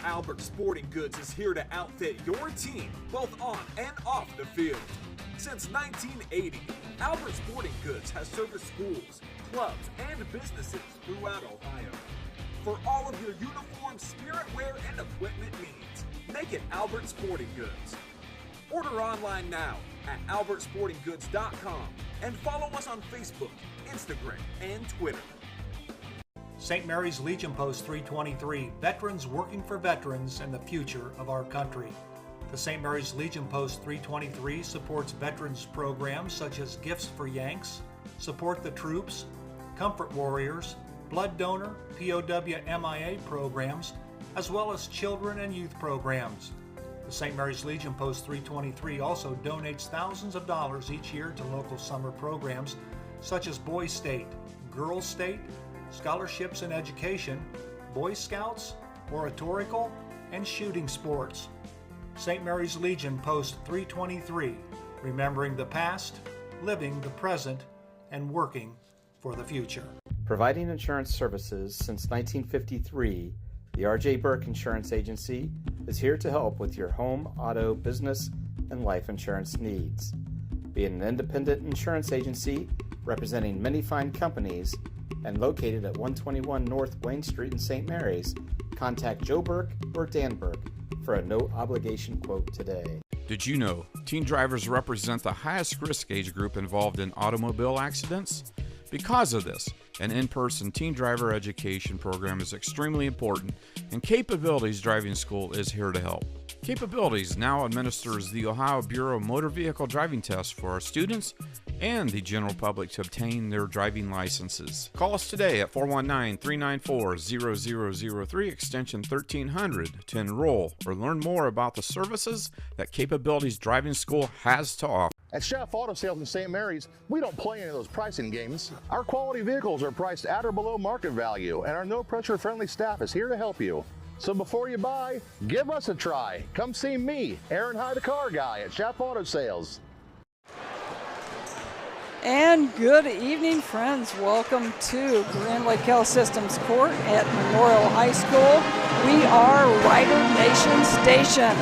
Albert Sporting Goods is here to outfit your team, both on and off the field. Since 1980, Albert Sporting Goods has serviced schools, clubs, and businesses throughout Ohio. For all of your uniform, spirit wear, and equipment needs, make it Albert Sporting Goods. Order online now at albertsportinggoods.com and follow us on Facebook, Instagram, and Twitter. St. Mary's Legion Post 323, veterans working for veterans and the future of our country. The St. Mary's Legion Post 323 supports veterans programs such as Gifts for Yanks, Support the Troops, Comfort Warriors, Blood Donor, POW MIA programs, as well as children and youth programs. The St. Mary's Legion Post 323 also donates thousands of dollars each year to local summer programs such as Boys State, Girls State, scholarships in education, Boy Scouts, oratorical, and shooting sports. St. Mary's Legion Post 323, remembering the past, living the present, and working for the future. Providing insurance services since 1953, the R.J. Burke Insurance Agency is here to help with your home, auto, business, and life insurance needs. Being an independent insurance agency representing many fine companies and located at 121 North Wayne Street in St. Mary's, contact Joe Burke or Dan Burke for a no-obligation quote today. Did you know teen drivers represent the highest risk age group involved in automobile accidents? Because of this, an in-person teen driver education program is extremely important, and Capabilities Driving School is here to help. Capabilities now administers the Ohio Bureau of Motor Vehicle Driving Test for our students and the general public to obtain their driving licenses. Call us today at 419-394-0003 extension 1300 to enroll or learn more about the services that Capabilities Driving School has to offer. At Chef Auto Sales in St. Mary's, we don't play any of those pricing games. Our quality vehicles are priced at or below market value, and our no-pressure friendly staff is here to help you. So before you buy, give us a try. Come see me, Aaron High, the car guy at Chef Auto Sales. And good evening, friends. Welcome to Grand Lake Health Systems Court at Memorial High School. We are Rider Nation Station.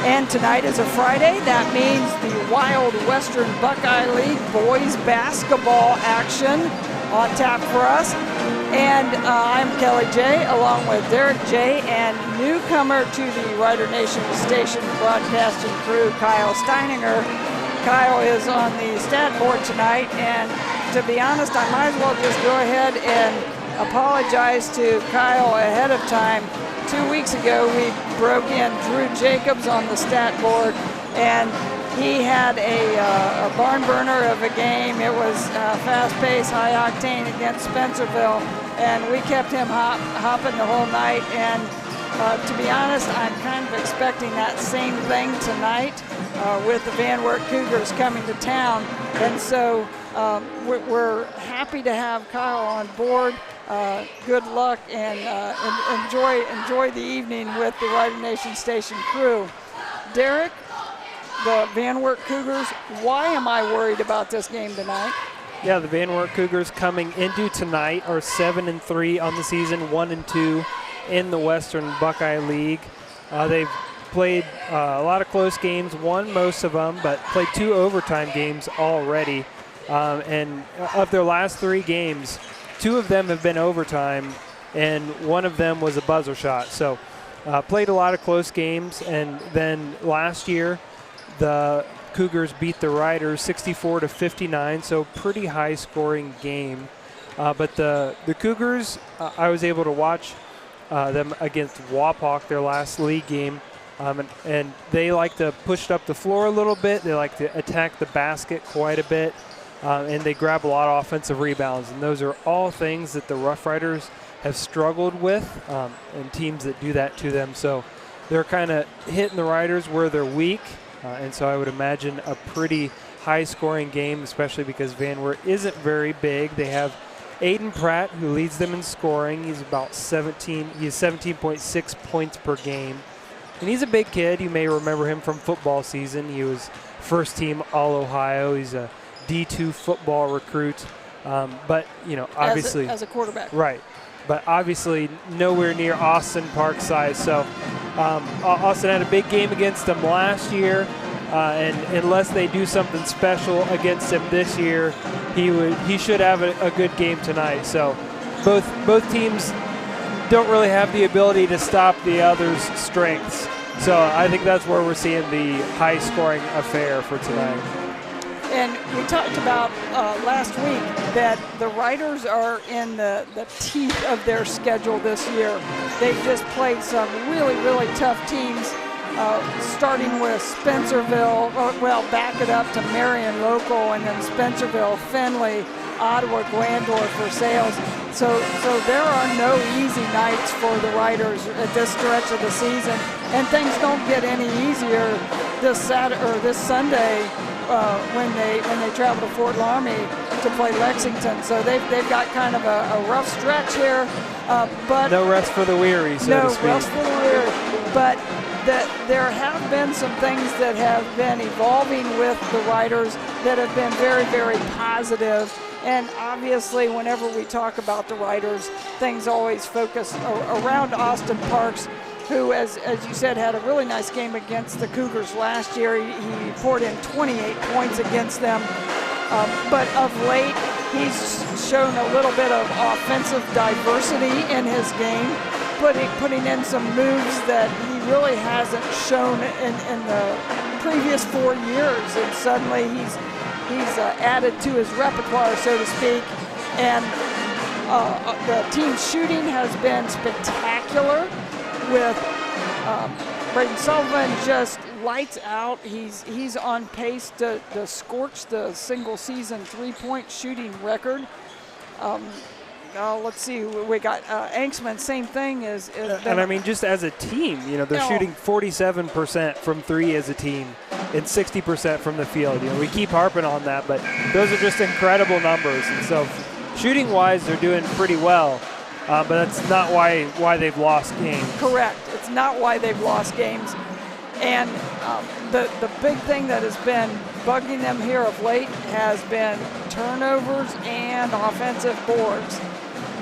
And tonight is a Friday. That means the Wild Western Buckeye League boys basketball action on tap for us. And I'm Kelly J, along with Derek J, and newcomer to the Rider Nation Station broadcasting crew, Kyle Steininger. Kyle is on the stat board tonight, and to be honest, I might as well just go ahead and apologize to Kyle ahead of time. 2 weeks ago, we broke in Drew Jacobs on the stat board, and he had a barn burner of a game. It was fast-paced, high-octane against Spencerville, and we kept him hopping the whole night. And to be honest, I'm kind of expecting that same thing tonight with the Van Wert Cougars coming to town. And so we're happy to have Kyle on board. Good luck and enjoy the evening with the Rider Nation Station crew. Derek, the Van Wert Cougars, why am I worried about this game tonight? Yeah, the Van Wert Cougars coming into tonight are 7-3 on the season, 1-2 in the Western Buckeye League. They've played a lot of close games, won most of them, but played 2 overtime games already. And of their last 3 games, 2 of them have been overtime, and 1 of them was a buzzer shot. So played a lot of close games, and then last year the Cougars beat the Riders 64-59, so pretty high-scoring game. But the Cougars, I was able to watch them against Wapak, their last league game, and they like to push it up the floor a little bit. They like to attack the basket quite a bit, and they grab a lot of offensive rebounds. And those are all things that the Rough Riders have struggled with, and teams that do that to them. So they're kind of hitting the Riders where they're weak, and so I would imagine a pretty high-scoring game, especially because Van Wert isn't very big. They have Aiden Pratt, who leads them in scoring. He's about 17.6 points per game. And he's a big kid. You may remember him from football season. He was first team All-Ohio. He's a D2 football recruit. But, obviously. As a quarterback. Right. But obviously nowhere near Austin Park size. So Austin had a big game against them last year. And unless they do something special against him this year, he should have a good game tonight. So both teams don't really have the ability to stop the other's strengths. So I think that's where we're seeing the high-scoring affair for tonight. And we talked about last week that the Riders are in the teeth of their schedule this year. They've just played some really, really tough teams, starting with Spencerville, back it up to Marion Local, and then Spencerville, Findlay, Ottawa, Glandorf, Versailles. So there are no easy nights for the Riders at this stretch of the season, and things don't get any easier this Sunday when they travel to Fort Laramie to play Lexington. So they've got kind of a rough stretch here, but no rest for the weary, so to speak. No rest for the weary, but there have been some things that have been evolving with the Riders that have been very, very positive. And obviously, whenever we talk about the Riders, things always focus around Austin Parks, who, as you said, had a really nice game against the Cougars last year. He poured in 28 points against them. But of late, he's shown a little bit of offensive diversity in his game, putting in some moves that he really hasn't shown in the previous 4 years. And suddenly he's added to his repertoire, so to speak. And the team's shooting has been spectacular, with Braden Sullivan just lights out. He's on pace to scorch the single-season three-point shooting record. Let's see, we got Anksman, same thing. And I mean, just as a team, they're shooting 47% from three as a team and 60% from the field. We keep harping on that, but those are just incredible numbers. And so shooting-wise, they're doing pretty well. But that's not why they've lost games. Correct. It's not why they've lost games. And the big thing that has been bugging them here of late has been turnovers and offensive boards.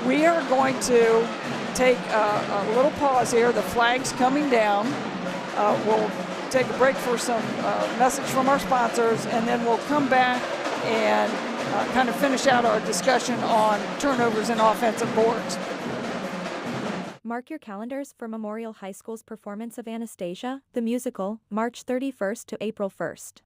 We are going to take a little pause here. The flag's coming down. We'll take a break for some message from our sponsors, and then we'll come back and kind of finish out our discussion on turnovers and offensive boards. Mark your calendars for Memorial High School's performance of Anastasia, the musical, March 31st to April 1st.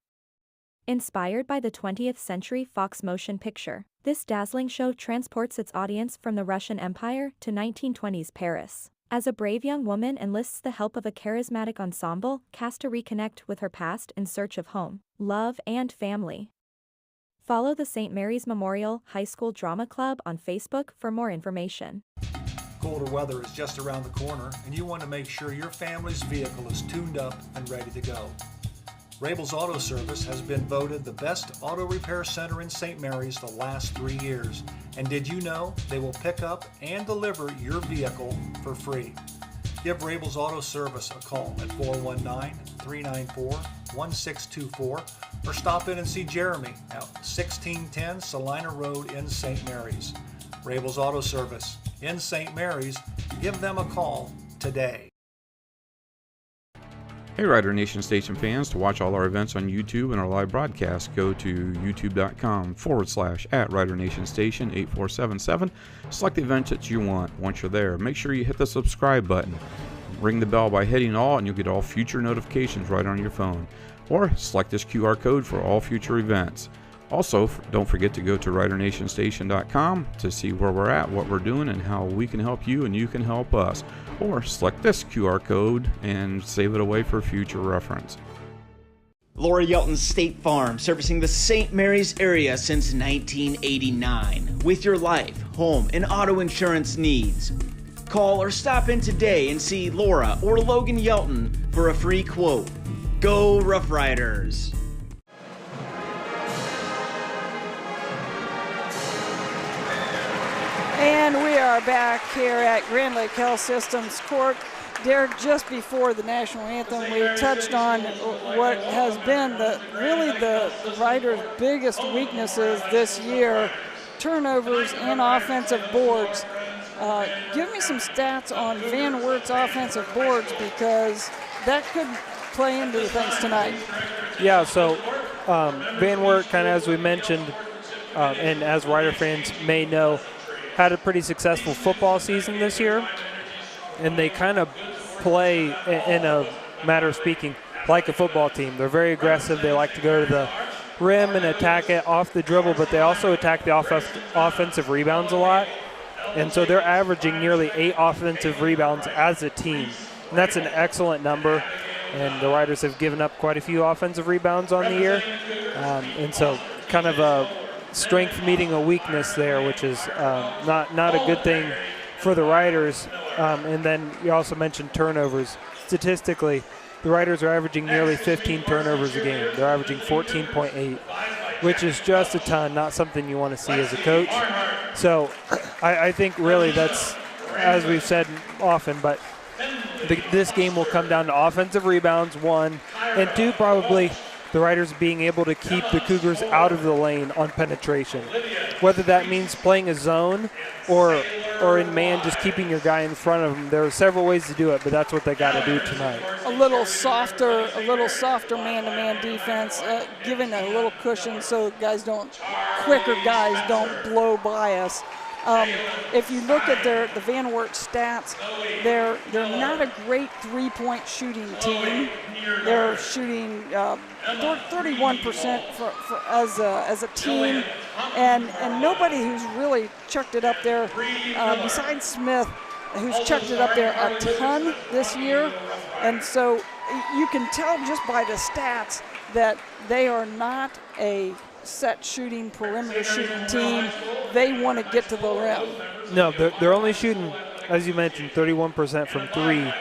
Inspired by the 20th century Fox motion picture, this dazzling show transports its audience from the Russian Empire to 1920s Paris. As a brave young woman enlists the help of a charismatic ensemble cast to reconnect with her past in search of home, love, and family. Follow the St. Mary's Memorial High School Drama Club on Facebook for more information. Colder weather is just around the corner, and you want to make sure your family's vehicle is tuned up and ready to go. Rabel's Auto Service has been voted the best auto repair center in St. Mary's the last 3 years. And did you know they will pick up and deliver your vehicle for free? Give Rabel's Auto Service a call at 419-394-1624 or stop in and see Jeremy at 1610 Salina Road in St. Mary's. Rabel's Auto Service in St. Mary's. Give them a call today. Hey Rider Nation Station fans, to watch all our events on YouTube and our live broadcast, go to youtube.com/@RiderNationStation 8477. Select the event that you want. Once you're there, make sure you hit the subscribe button. Ring the bell by hitting all, and you'll get all future notifications right on your phone. Or select this QR code for all future events. Also, don't forget to go to RiderNationStation.com to see where we're at, what we're doing, and how we can help you and you can help us. Or select this QR code and save it away for future reference. Laura Yelton State Farm, servicing the St. Mary's area since 1989. With your life, home, and auto insurance needs. Call or stop in today and see Laura or Logan Yelton for a free quote. Go Rough Riders! And we are back here at Grand Lake Health Systems Court. Derek, just before the national anthem, we touched on what has been the Riders' biggest weaknesses this year, turnovers and offensive boards. Give me some stats on Van Wert's offensive boards, because that could play into the things tonight. Yeah, so Van Wert, kind of as we mentioned, and as Rider fans may know, had a pretty successful football season this year, and they kind of play, in a matter of speaking, like a football team. They're very aggressive. They like to go to the rim and attack it off the dribble, but they also attack the offensive rebounds a lot. And so they're averaging nearly 8 offensive rebounds as a team. And that's an excellent number. And the Riders have given up quite a few offensive rebounds on the year. And so kind of a strength meeting a weakness there, which is not a good thing for the Riders. And then you also mentioned turnovers. Statistically, the Riders are averaging nearly 15 turnovers a game. They're averaging 14.8, which is just a ton, not something you want to see as a coach. So I think really that's, as we've said often, but this game will come down to offensive rebounds, 1, and 2, probably the Riders being able to keep the Cougars out of the lane on penetration. Whether that means playing a zone or in man, just keeping your guy in front of them. There are several ways to do it, but that's what they got to do tonight. A little softer man-to-man defense, giving a little cushion so quicker guys don't blow by us. If you look at the Van Wert stats, they're not a great three-point shooting team. They're shooting 31% as a team, and nobody who's really chucked it up there besides Smith, who's chucked it up there a ton this year. And so you can tell just by the stats that they are not a set shooting, perimeter shooting team. They want to get to the rim. No, they're only shooting, as you mentioned, 31% from 3,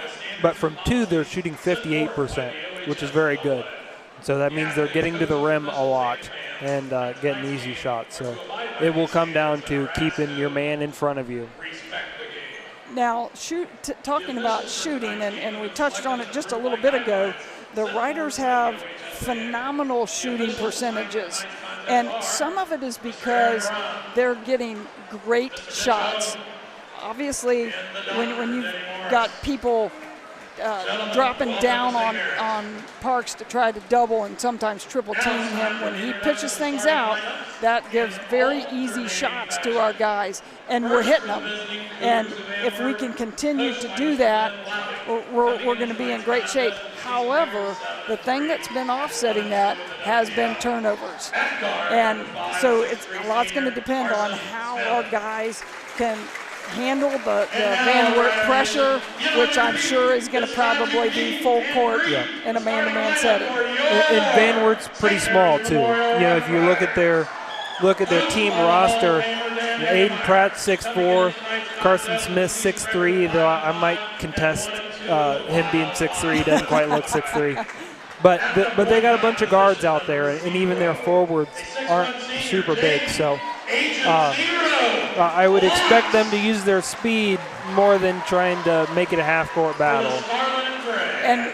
but from 2 they're shooting 58%, which is very good. So that means they're getting to the rim a lot and getting easy shots. So it will come down to keeping your man in front of you. Now, talking about shooting, and we touched on it just a little bit ago, the Riders have phenomenal shooting percentages. And some of it is because they're getting great shots. Obviously, when you've got people dropping down on Parks to try to double and sometimes triple team him, when he pitches things out, that gives very easy shots to our guys, and we're hitting them. And if we can continue to do that, we're going to be in great shape. However, the thing that's been offsetting that has been turnovers. And so a lot's going to depend on how our guys can handle the Van Wert pressure, which I'm sure is going to probably be full court in a man-to-man setting. And Van Wert's pretty small too. You know, if you look at their team roster, Aiden Pratt 6'4", Carson Smith 6'3", though I might contest him being 6'3". He doesn't quite look 6'3". But they got a bunch of guards out there, and even their forwards aren't super big. So I would expect them to use their speed more than trying to make it a half-court battle. And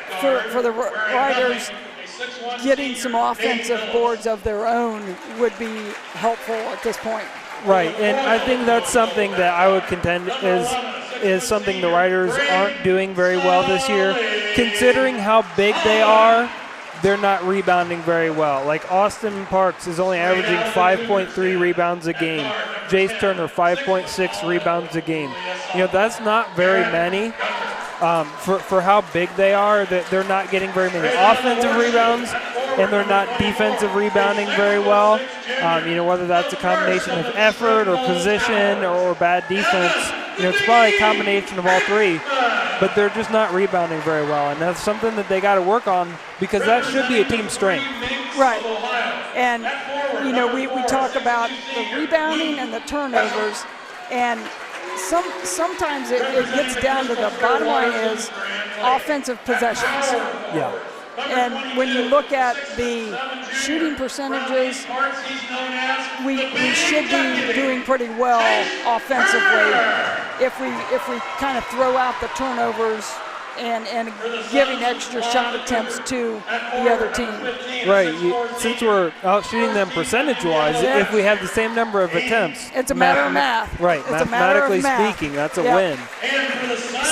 for the Riders, getting some offensive boards of their own would be helpful at this point. Right, and I think that's something that I would contend is something the Riders aren't doing very well this year. Considering how big they are, they're not rebounding very well. Like Austin Parks is only averaging 5.3 rebounds a game. Jace Turner, 5.6 rebounds a game. You know, that's not very many. For how big they are, they're not getting very many offensive rebounds, and they're not defensive rebounding very well. You know, whether that's a combination of effort or position or bad defense, you know, it's probably a combination of all three, but they're just not rebounding very well, and that's something that they got to work on because that should be a team strength. Right, and, you know, we talk about the rebounding and the turnovers, and sometimes it gets down to the bottom line is offensive possessions. Yeah. And when you look at the shooting percentages, we should be doing pretty well offensively if we kind of throw out the turnovers and giving extra shot attempts to the other team. Right. Since we're out shooting them percentage-wise, if we have the same number of attempts. It's a matter of math. Right. It's mathematically speaking, that's a win.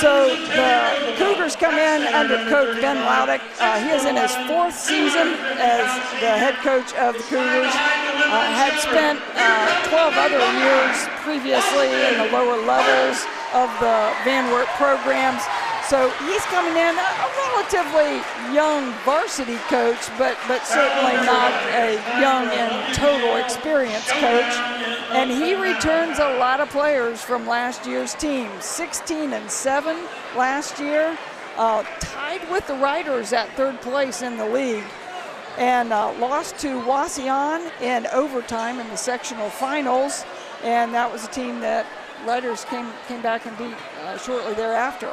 So the Cougars come in under Coach Ben Laudick. He is in his 4th season as the head coach of the Cougars. Had spent 12 other years previously in the lower levels of the Van Wert programs. So he's coming in a relatively young varsity coach, but certainly not a young and total experienced coach. And he returns a lot of players from last year's team. 16-7 last year, tied with the Riders at 3rd place in the league, and lost to Wauseon in overtime in the sectional finals. And that was a team that Riders came back and beat shortly thereafter.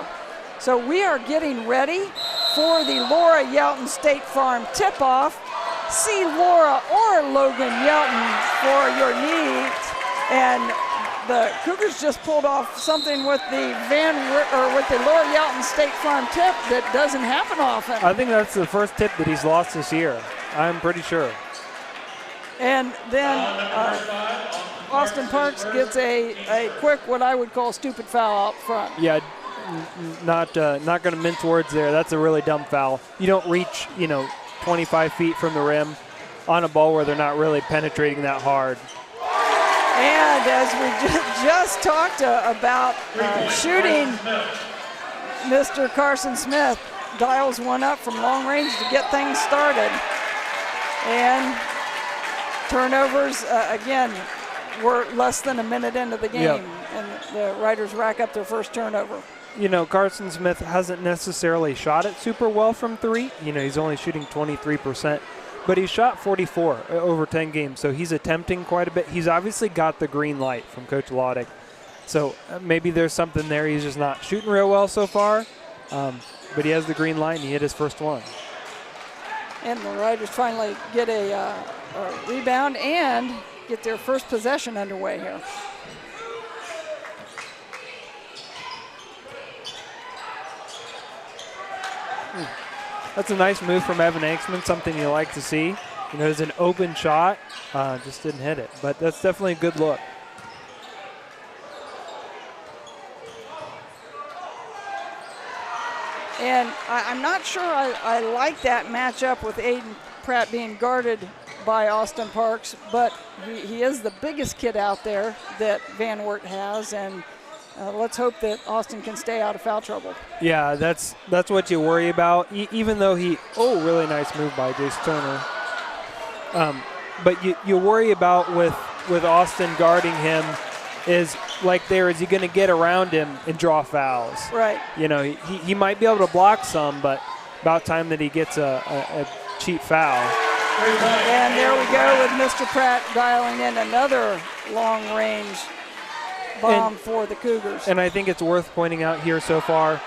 So we are getting ready for the Laura Yelton State Farm tip-off. See Laura or Logan Yelton for your needs. And the Cougars just pulled off something with the with the Laura Yelton State Farm tip that doesn't happen often. I think that's the first tip that he's lost this year. I'm pretty sure. And then Austin Parks gets a quick, what I would call stupid foul out front. Yeah. Not going to mince words there. That's a really dumb foul. You don't reach, 25 feet from the rim on a ball where they're not really penetrating that hard. And as we just talked about shooting, Mr. Carson Smith dials one up from long range to get things started. And turnovers, again, we're less than a minute into the game, and the Riders rack up their first turnover. Carson Smith hasn't necessarily shot it super well from 3. He's only shooting 23%, but he shot 44 over 10 games, so he's attempting quite a bit. He's obviously got the green light from Coach Laudick, so maybe there's something there. He's just not shooting real well so far, but he has the green light, and he hit his first one. And the Riders finally get a rebound and get their first possession underway here. That's a nice move from Evan Hanksman, something you like to see. It's an open shot, just didn't hit it, but that's definitely a good look. And I'm not sure I like that matchup with Aiden Pratt being guarded by Austin Parks, but he is the biggest kid out there that Van Wert has, and let's hope that Austin can stay out of foul trouble. Yeah, that's what you worry about. Even though really nice move by Jace Turner. But you worry about with Austin guarding him is is he going to get around him and draw fouls? Right. He might be able to block some, but about time that he gets a cheap foul. And there we go with Mr. Pratt dialing in another long-range bomb for the Cougars. And I think it's worth pointing out here so far,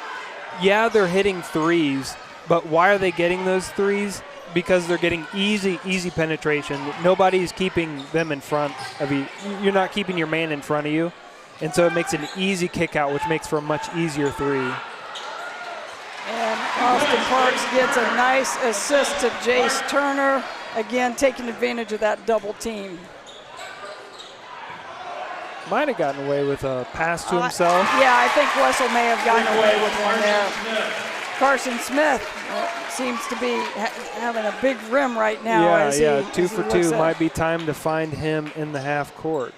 they're hitting threes, but why are they getting those threes? Because they're getting easy penetration. Nobody's keeping them in front of you. You're not keeping your man in front of you. And so it makes an easy kick out, which makes for a much easier 3. And Austin Parks gets a nice assist to Jace Turner, again taking advantage of that double team. Might have gotten away with a pass to himself. I think Wessel may have gotten away with one there. Carson Smith seems to be having a big rim right now. 2 for 2. Might be time to find him in the half court.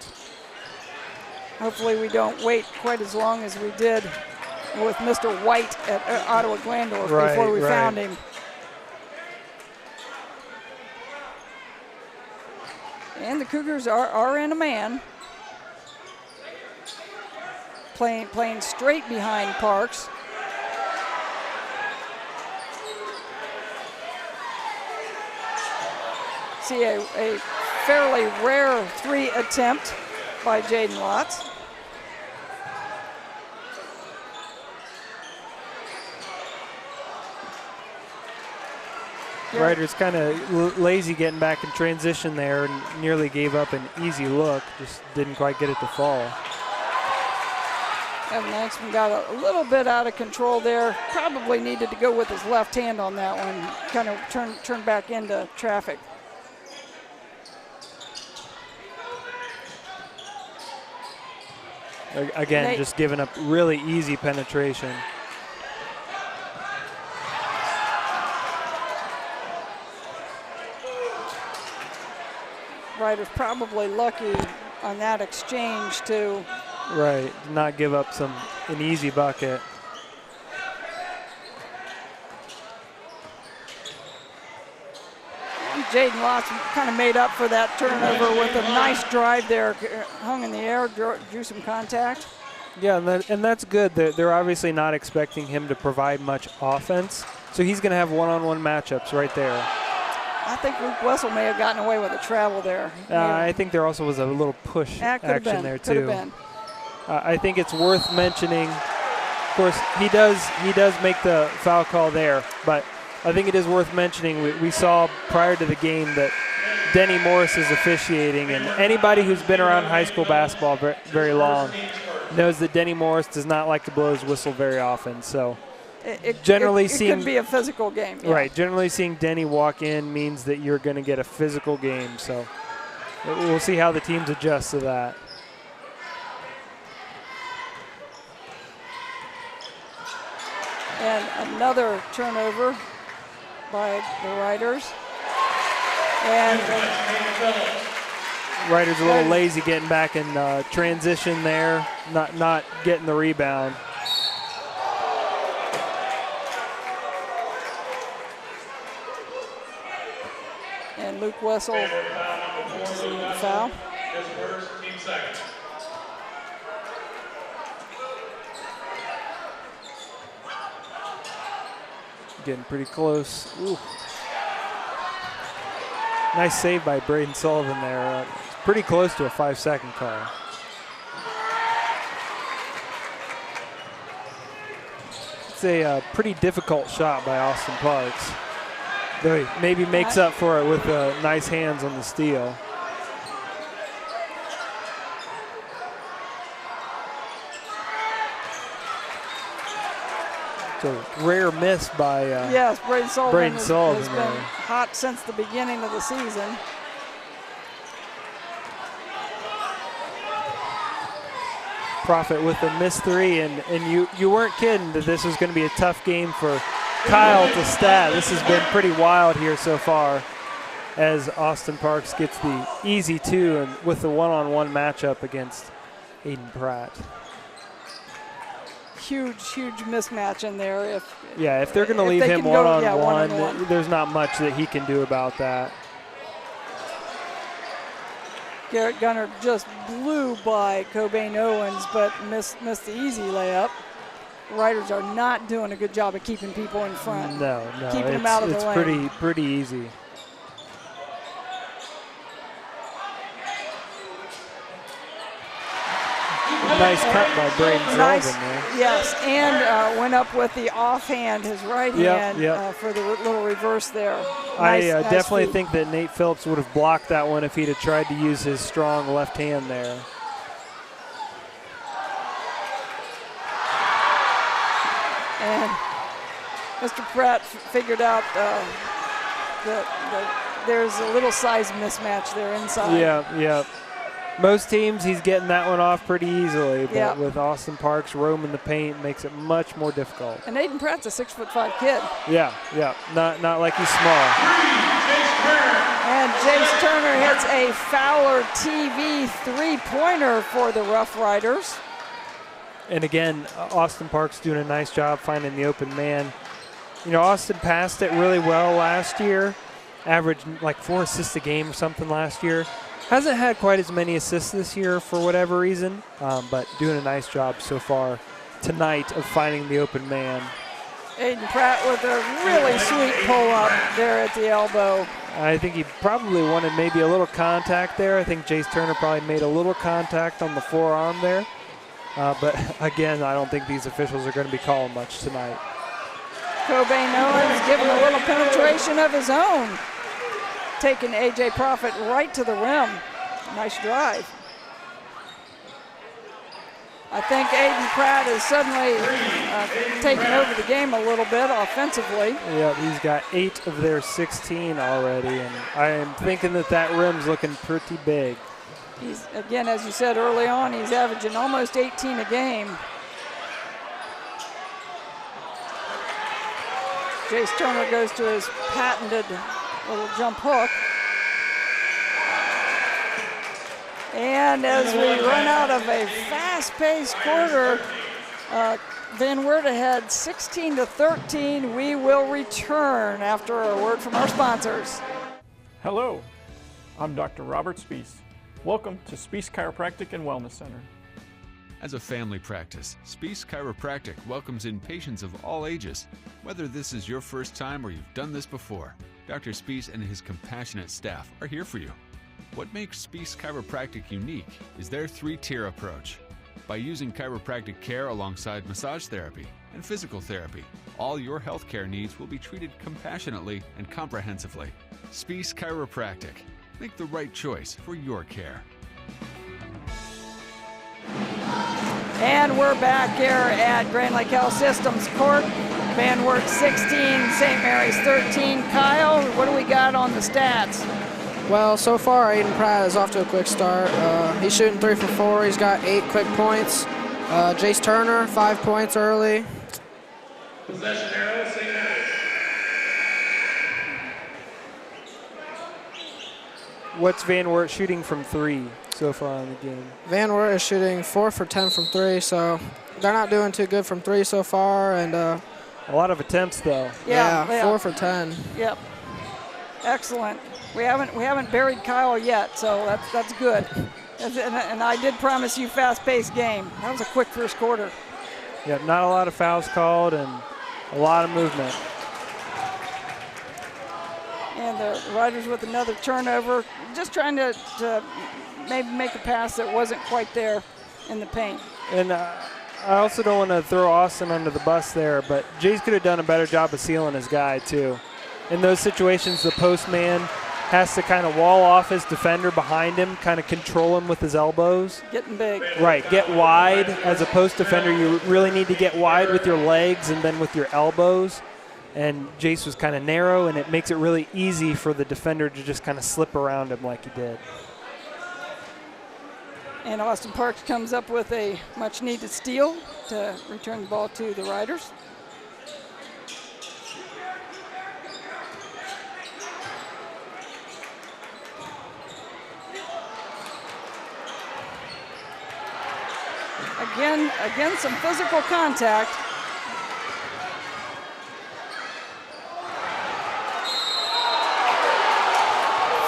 Hopefully we don't wait quite as long as we did with Mr. White at Ottawa Glandorf before we found him. And the Cougars are in a man. Playing straight behind Parks. See a fairly rare 3 attempt by Jaden Lotz. Riders kind of lazy getting back in transition there and nearly gave up an easy look. Just didn't quite get it to fall. Evan Langston got a little bit out of control there. Probably needed to go with his left hand on that one. Kind of turn back into traffic. Again, just giving up really easy penetration. Ryder's probably lucky on that exchange to not give up an easy bucket. Jaden Watson kind of made up for that turnover with a nice drive there, hung in the air, drew some contact. Yeah, and that's good. They're obviously not expecting him to provide much offense, so he's going to have one-on-one matchups right there. I think Luke Wessel may have gotten away with a travel there. I think there also was a little push action there too. Could have been. I think it's worth mentioning. Of course, he does make the foul call there, but I think it is worth mentioning. We saw prior to the game that Denny Morris is officiating, and anybody who's been around high school basketball very long knows that Denny Morris does not like to blow his whistle very often. So it could be a physical game. Yeah. Right. Generally seeing Denny walk in means that you're going to get a physical game. So we'll see how the teams adjust to that. And another turnover by the Riders. And Riders a little lazy getting back in transition there, not getting the rebound. And Luke Wessel seeing the foul. Getting pretty close. Ooh. Nice save by Braden Sullivan there. Pretty close to a 5-second call. It's a pretty difficult shot by Austin Parks. Though he maybe makes up for it with nice hands on the steal. It's a rare miss by yes, Braden Sullivan has there. been hot since the beginning of the season. Profit with a missed three, and you weren't kidding that this was going to be a tough game for Kyle to stat. This has been pretty wild here so far as Austin Parks gets the easy two and with the one-on-one matchup against Aiden Pratt. Huge mismatch in there. If they're going to leave him one-on-one, there's not much that he can do about that. Garrett Gunner just blew by Cobain Owens, but missed the easy layup. Riders are not doing a good job of keeping people in front. No, keeping them out of the lane. It's pretty easy. Nice cut by Braden Sullivan there. Yes, and went up with the offhand, his right hand, for the little reverse there. I definitely think that Nate Phillips would have blocked that one if he'd have tried to use his strong left hand there. And Mr. Pratt figured out that there's a little size mismatch there inside. Yeah. Most teams, he's getting that one off pretty easily, but with Austin Parks roaming the paint, makes it much more difficult. And Aiden Pratt's a 6'5" kid. Yeah, not like he's small. And Jace Turner hits a Fowler TV three-pointer for the Rough Riders. And again, Austin Parks doing a nice job finding the open man. You know, Austin passed it really well last year, averaged like 4 assists a game or something last year. Hasn't had quite as many assists this year for whatever reason, but doing a nice job so far tonight of finding the open man. Aiden Pratt with a really sweet pull-up there at the elbow. I think he probably wanted maybe a little contact there. I think Jace Turner probably made a little contact on the forearm there. But again, I don't think these officials are going to be calling much tonight. Cobain Owens giving a little penetration of his own. Taking A.J. Profit right to the rim. Nice drive. I think Aiden Pratt is suddenly taking over the game a little bit offensively. Yeah, he's got 8 of their 16 already, and I am thinking that rim's looking pretty big. He's, again, as you said early on, he's averaging almost 18 a game. Jace Turner goes to his patented little jump hook. And as we run out of a fast-paced quarter, Van Wert ahead 16-13. We will return after a word from our sponsors. Hello, I'm Dr. Robert Spees. Welcome to Spees Chiropractic and Wellness Center. As a family practice, Spees Chiropractic welcomes in patients of all ages. Whether this is your first time or you've done this before, Dr. Spees and his compassionate staff are here for you. What makes Spees Chiropractic unique is their 3-tier approach. By using chiropractic care alongside massage therapy and physical therapy, all your healthcare needs will be treated compassionately and comprehensively. Spees Chiropractic. Make the right choice for your care. And we're back here at Grand Lake Health Systems Court. Van Wert 16, St. Mary's 13. Kyle, what do we got on the stats? Well, so far, Aiden Pratt is off to a quick start. He's shooting 3 for 4. He's got 8 quick points. Jace Turner, 5 points early. Possession arrow, St. Mary's. What's Van Wert shooting from 3 so far in the game? Van Wert is shooting 4 for 10 from 3, so they're not doing too good from 3 so far. And a lot of attempts, though. Yeah, 4 for 10. Yep. Excellent. We haven't buried Kyle yet, so that's good. And I did promise you fast-paced game. That was a quick first quarter. Yeah, not a lot of fouls called and a lot of movement. And the Riders with another turnover, just trying to maybe make a pass that wasn't quite there in the paint. And I also don't want to throw Austin under the bus there, but Jace could have done a better job of sealing his guy too. In those situations, the post man has to kind of wall off his defender behind him, kind of control him with his elbows. Getting big. Right, get wide. As a post defender, you really need to get wide with your legs and then with your elbows. And Jace was kind of narrow, and it makes it really easy for the defender to just kind of slip around him like he did. And Austin Parks comes up with a much-needed steal to return the ball to the Riders. Again, some physical contact.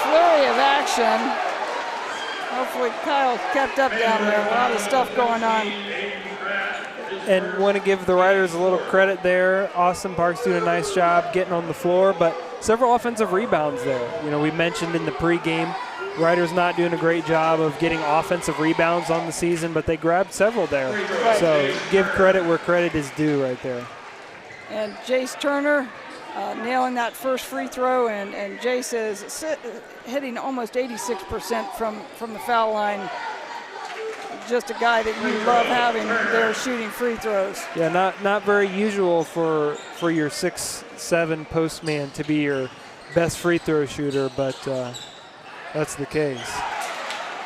Flurry of action. Hopefully Kyle kept up down there. A lot of stuff going on. And want to give the Riders a little credit there. Austin Parks doing a nice job getting on the floor, but several offensive rebounds there. You know, we mentioned in the pregame, Riders not doing a great job of getting offensive rebounds on the season, but they grabbed several there. Right. So give credit where credit is due right there. And Jace Turner nailing that first free throw, and Jace is hitting almost 86% from the foul line. Just a guy that you love having there shooting free throws. Yeah, not very usual for your 6'7" postman to be your best free throw shooter, but that's the case.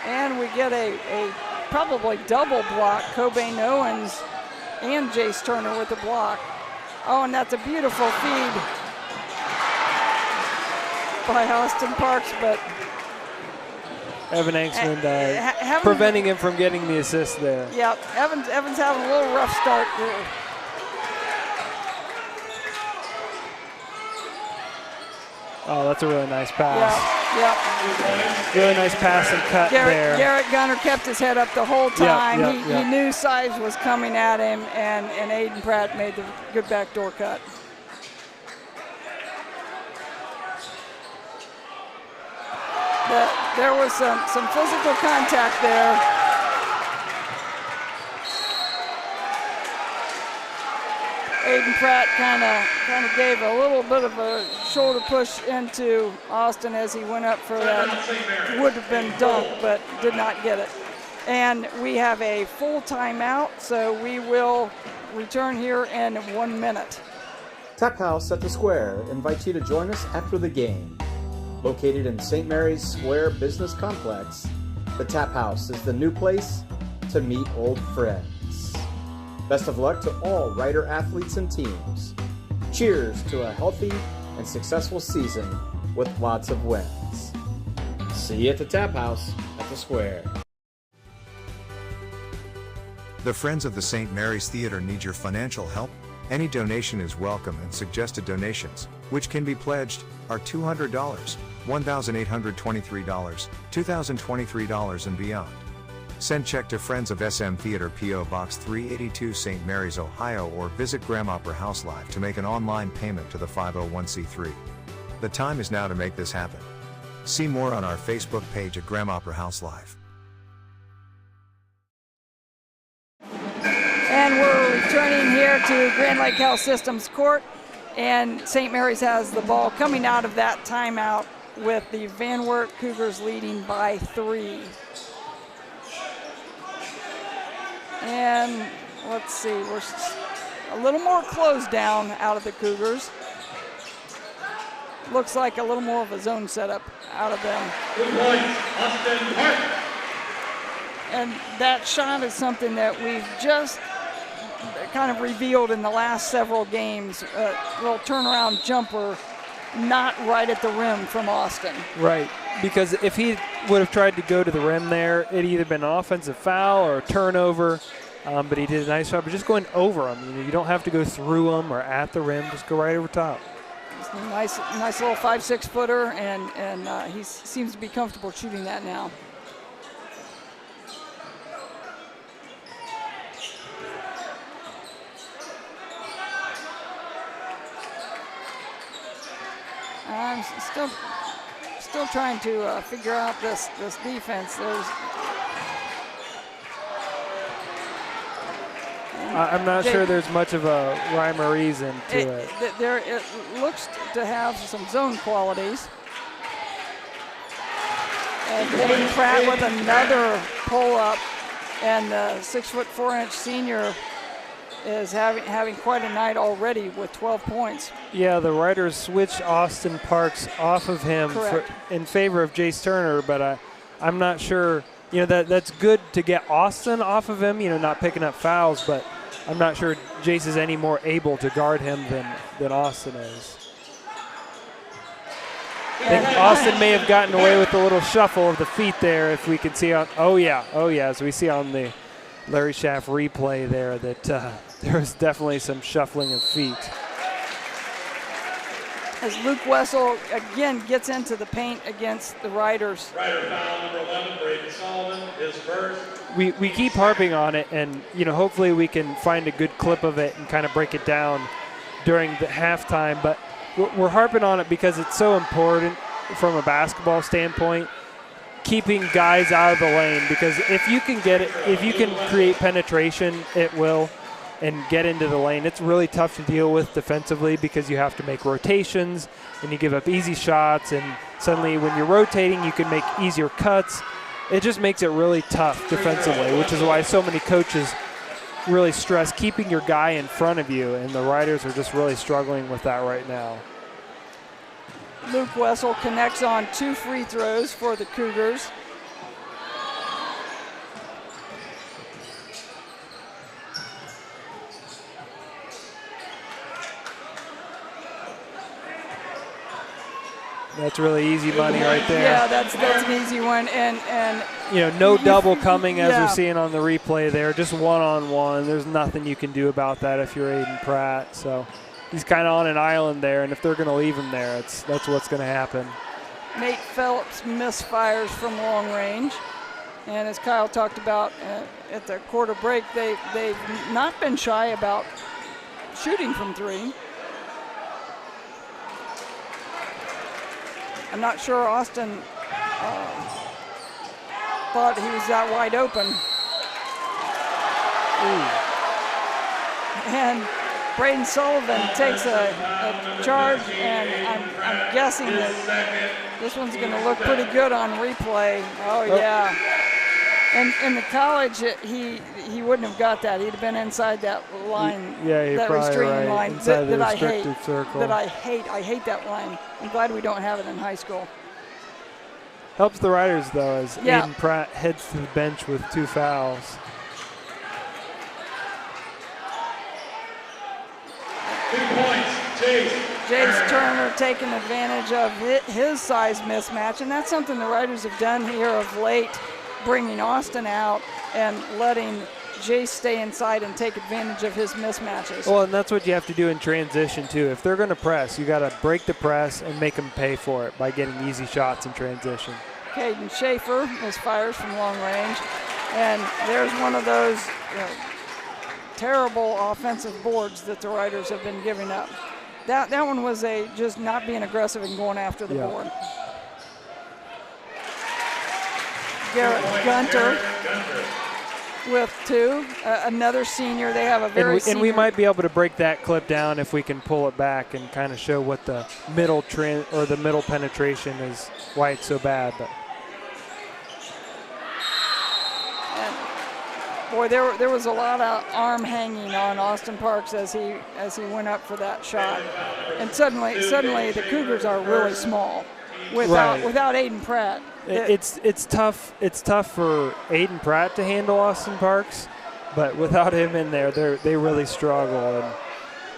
And we get a probably double block. Cobain Owens and Jace Turner with the block. Oh, and that's a beautiful feed by Austin Parks, but Evan Anxman preventing him from getting the assist there. Yeah, Evan's having a little rough start there. Oh, that's a really nice pass. Yep. Really nice pass and cut there. Garrett Gunner kept his head up the whole time. Yep. He knew size was coming at him, and Aiden Pratt made the good backdoor cut. There was some physical contact there. Aiden Pratt kind of gave a little bit of a shoulder push into Austin as he went up for that. Would have been dunked, but did not get it. And we have a full timeout, so we will return here in 1 minute. Tap House at the Square invites you to join us after the game. Located in St. Mary's Square Business Complex, the Tap House is the new place to meet old friends. Best of luck to all Rider athletes and teams. Cheers to a healthy and successful season with lots of wins. See you at the Tap House at the Square. The Friends of the St. Mary's Theater need your financial help. Any donation is welcome, and suggested donations, which can be pledged, are $200, $1,823, $2,023 and beyond. Send check to Friends of SM Theater, P.O. Box 382, St. Mary's, Ohio, or visit Graham Opera House Live to make an online payment to the 501c3. The time is now to make this happen. See more on our Facebook page at Graham Opera House Live. And we're returning here to Grand Lake Health Systems Court, and St. Mary's has the ball coming out of that timeout with the Van Wert Cougars leading by 3. And let's see, we're a little more closed down out of the Cougars. Looks like a little more of a zone setup out of them. Good point, Austin Park. And that shot is something that we've just kind of revealed in the last several games. A little turnaround jumper, not right at the rim from Austin. Right, because if he would have tried to go to the rim there, it'd either been an offensive foul or a turnover, but he did a nice job of just going over him. You don't have to go through him or at the rim, just go right over top. It's a nice little 5'6" footer, and he seems to be comfortable shooting that now. I'm still trying to figure out this defense. I'm not sure there's much of a rhyme or reason to it. It looks to have some zone qualities. And Aiden Pratt with another pull-up, and the 6'4" senior is having quite a night already with 12 points. Yeah, the Riders switched Austin Parks off of him in favor of Jace Turner, but I'm not sure. You know, that's good to get Austin off of him, not picking up fouls, but I'm not sure Jace is any more able to guard him than Austin is. I think Austin may have gotten away with a little shuffle of the feet there, if we can see on, oh yeah, as we see on the Larry Schaff replay there, that there was definitely some shuffling of feet. As Luke Wessel again gets into the paint against the Riders. Rider foul number 11, Braden Solomon, his first. We keep harping on it, and hopefully we can find a good clip of it and kind of break it down during the halftime. But we're harping on it because it's so important from a basketball standpoint, keeping guys out of the lane. Because if you can get it, if you can create penetration, it will, and get into the lane. It's really tough to deal with defensively because you have to make rotations and you give up easy shots, and suddenly when you're rotating you can make easier cuts. It just makes it really tough defensively, which is why so many coaches really stress keeping your guy in front of you, and the Riders are just really struggling with that right now. Luke Wessel connects on 2 free throws for the Cougars. That's really easy money right there. Yeah, that's an easy one, and no double coming as we're seeing on the replay there. Just one-on-one. There's nothing you can do about that if you're Aiden Pratt. So he's kind of on an island there, and if they're going to leave him there, that's what's going to happen. Nate Phillips misfires from long range, and as Kyle talked about at the quarter break, they've not been shy about shooting from 3. I'm not sure Austin thought he was that wide open. Ooh. And Braden Sullivan takes a charge, and I'm guessing that this one's going to look pretty good on replay. Oh, yeah. And in the college, he wouldn't have got that. He'd have been inside that line, that restraining line that I hate. Circle. That I hate. I hate that line. I'm glad we don't have it in high school. Helps the Riders, though, as Aiden Pratt heads to the bench with 2 fouls. 2 points, Jace Turner taking advantage of his size mismatch, and that's something the Riders have done here of late, bringing Austin out and letting Jace stay inside and take advantage of his mismatches. Well, and that's what you have to do in transition, too. If they're going to press, you got to break the press and make them pay for it by getting easy shots in transition. Caden Schaefer misfires from long range, and there's one of those terrible offensive boards that the Riders have been giving up. That one was just not being aggressive and going after the board. Garrett Gunter with 2. Another senior. They have a very and we might be able to break that clip down if we can pull it back and kind of show what the middle the middle penetration is, why it's so bad. But boy, there was a lot of arm hanging on Austin Parks as he went up for that shot, and suddenly the Cougars are really small without Aiden Pratt. It's tough. It's tough for Aiden Pratt to handle Austin Parks, but without him in there, they really struggle.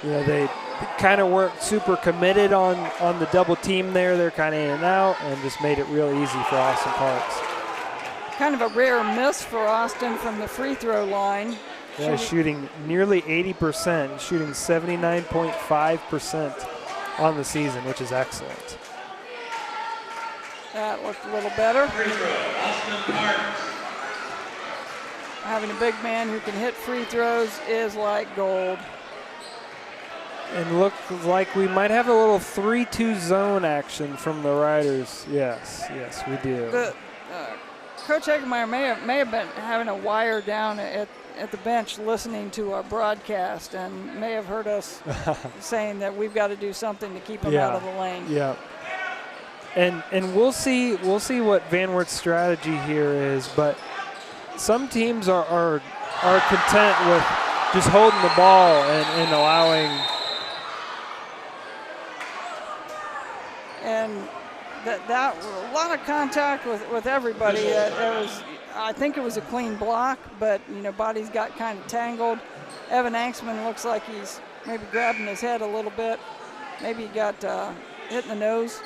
And they kind of weren't super committed on the double team there. They're kind of in and out, and just made it real easy for Austin Parks. Kind of a rare miss for Austin from the free throw line. Yeah, shooting nearly 80%, shooting 79.5% on the season, which is excellent. That looked a little better. Having a big man who can hit free throws is like gold. And look like we might have a little 3-2 zone action from the Riders. Yes, we do. Coach Eggemeyer may have been having a wire down at the bench listening to our broadcast and may have heard us saying that we've got to do something to keep him out of the lane. Yeah. And we'll see what Van Wert's strategy here is, but some teams are content with just holding the ball and allowing. And that a lot of contact with everybody. I think it was a clean block, but bodies got kind of tangled. Evan Anksman looks like he's maybe grabbing his head a little bit. Maybe he got hit in the nose.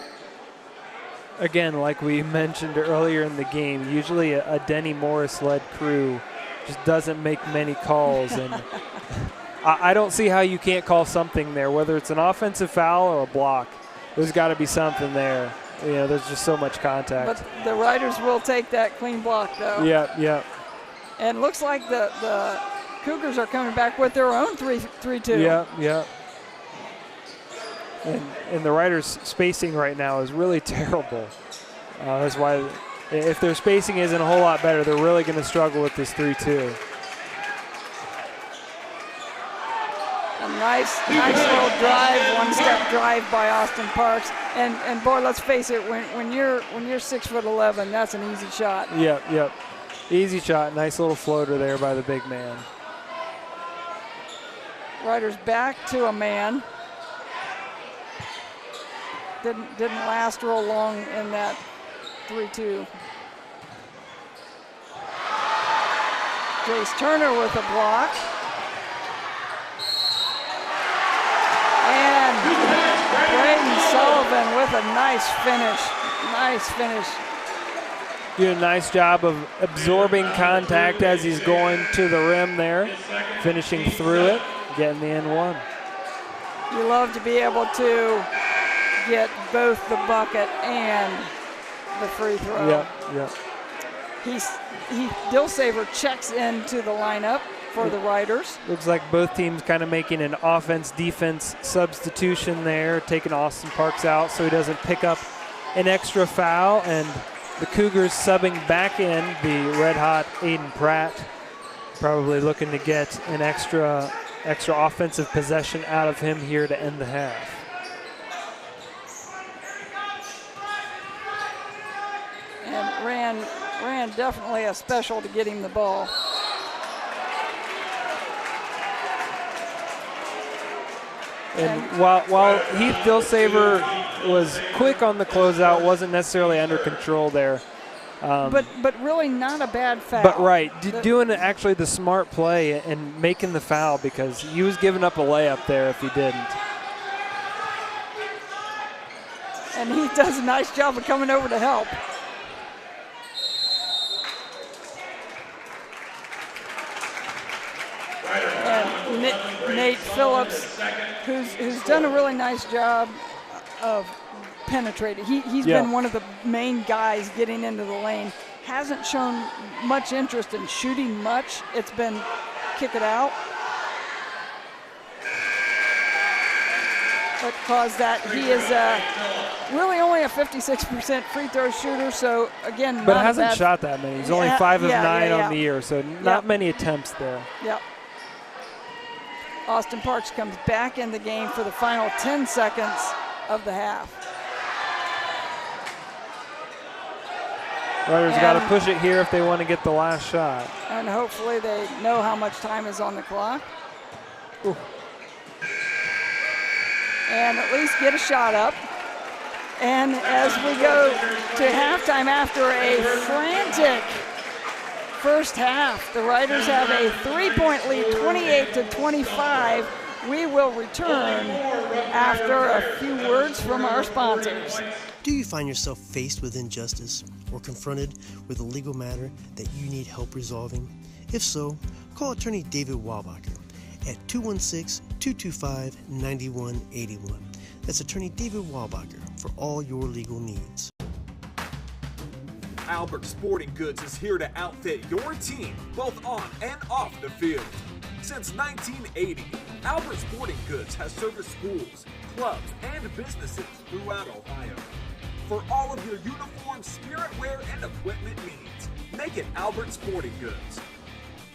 Again, like we mentioned earlier in the game, usually a Denny Morris-led crew just doesn't make many calls, and I don't see how you can't call something there, whether it's an offensive foul or a block. There's got to be something there. There's just so much contact. But the Riders will take that clean block, though. Yeah. And looks like the Cougars are coming back with their own 3-2. Yeah. And the Riders' spacing right now is really terrible. That's why if their spacing isn't a whole lot better, they're really going to struggle with this 3-2. A nice little drive, one-step drive by Austin Parks. And boy, let's face it, when you're 6'11", that's an easy shot. Yep. Easy shot. Nice little floater there by the big man. Riders back to a man. Didn't last real long in that 3-2. Jace Turner with a block. And Braden Sullivan with a nice finish. Doing a nice job of absorbing contact as he's going to the rim there, finishing through it, getting the N1. You love to be able to get both the bucket and the free throw. Yep. Dilsaver checks into the lineup for the Riders. Looks like both teams kind of making an offense-defense substitution there, taking Austin Parks out so he doesn't pick up an extra foul, and the Cougars subbing back in the red-hot Aiden Pratt, probably looking to get an extra offensive possession out of him here to end the half. And ran trying definitely a special to get him the ball. And while Heath Dilsaver was quick on the closeout, wasn't necessarily under control there. But really not a bad foul. But right, doing actually the smart play and making the foul, because he was giving up a layup there if he didn't. And he does a nice job of coming over to help. And Nate Phillips, who's done a really nice job of penetrating. He's been one of the main guys getting into the lane. Hasn't shown much interest in shooting much. It's been kick it out. But because that he is really only a 56% free throw shooter, so again, but hasn't shot that many. He's only 5 of 9 on the year, so not many attempts there. Yep. Austin Parks comes back in the game for the final 10 seconds of the half. Riders got to push it here if they want to get the last shot. And hopefully they know how much time is on the clock. Ooh. And at least get a shot up. And as we go to halftime after a frantic first half, the Riders have a 3-point lead, 28-25. We will return after a few words from our sponsors. Do you find yourself faced with injustice or confronted with a legal matter that you need help resolving? If so, call attorney David Walbacher at 216-225-9181. That's attorney David Walbacher for all your legal needs. Albert Sporting Goods is here to outfit your team, both on and off the field. Since 1980, Albert Sporting Goods has serviced schools, clubs, and businesses throughout Ohio. For all of your uniform, spirit wear, and equipment needs, make it Albert Sporting Goods.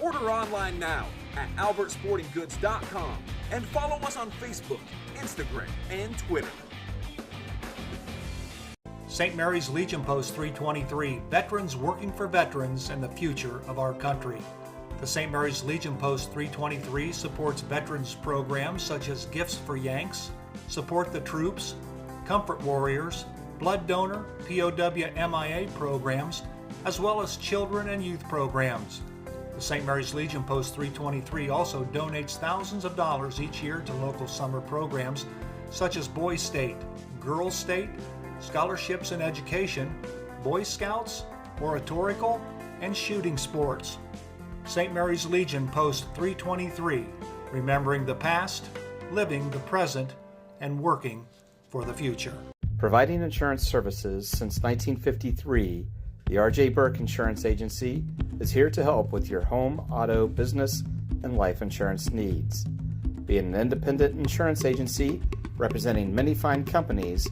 Order online now at albertsportinggoods.com and follow us on Facebook, Instagram, and Twitter. St. Mary's Legion Post 323, veterans working for veterans and the future of our country. The St. Mary's Legion Post 323 supports veterans programs such as Gifts for Yanks, Support the Troops, Comfort Warriors, Blood Donor, POW MIA programs, as well as children and youth programs. The St. Mary's Legion Post 323 also donates thousands of dollars each year to local summer programs such as Boys State, Girls State, Scholarships in Education, Boy Scouts, Oratorical, and Shooting Sports. St. Mary's Legion Post 323, remembering the past, living the present, and working for the future. Providing insurance services since 1953, the R.J. Burke Insurance Agency is here to help with your home, auto, business, and life insurance needs. Being an independent insurance agency representing many fine companies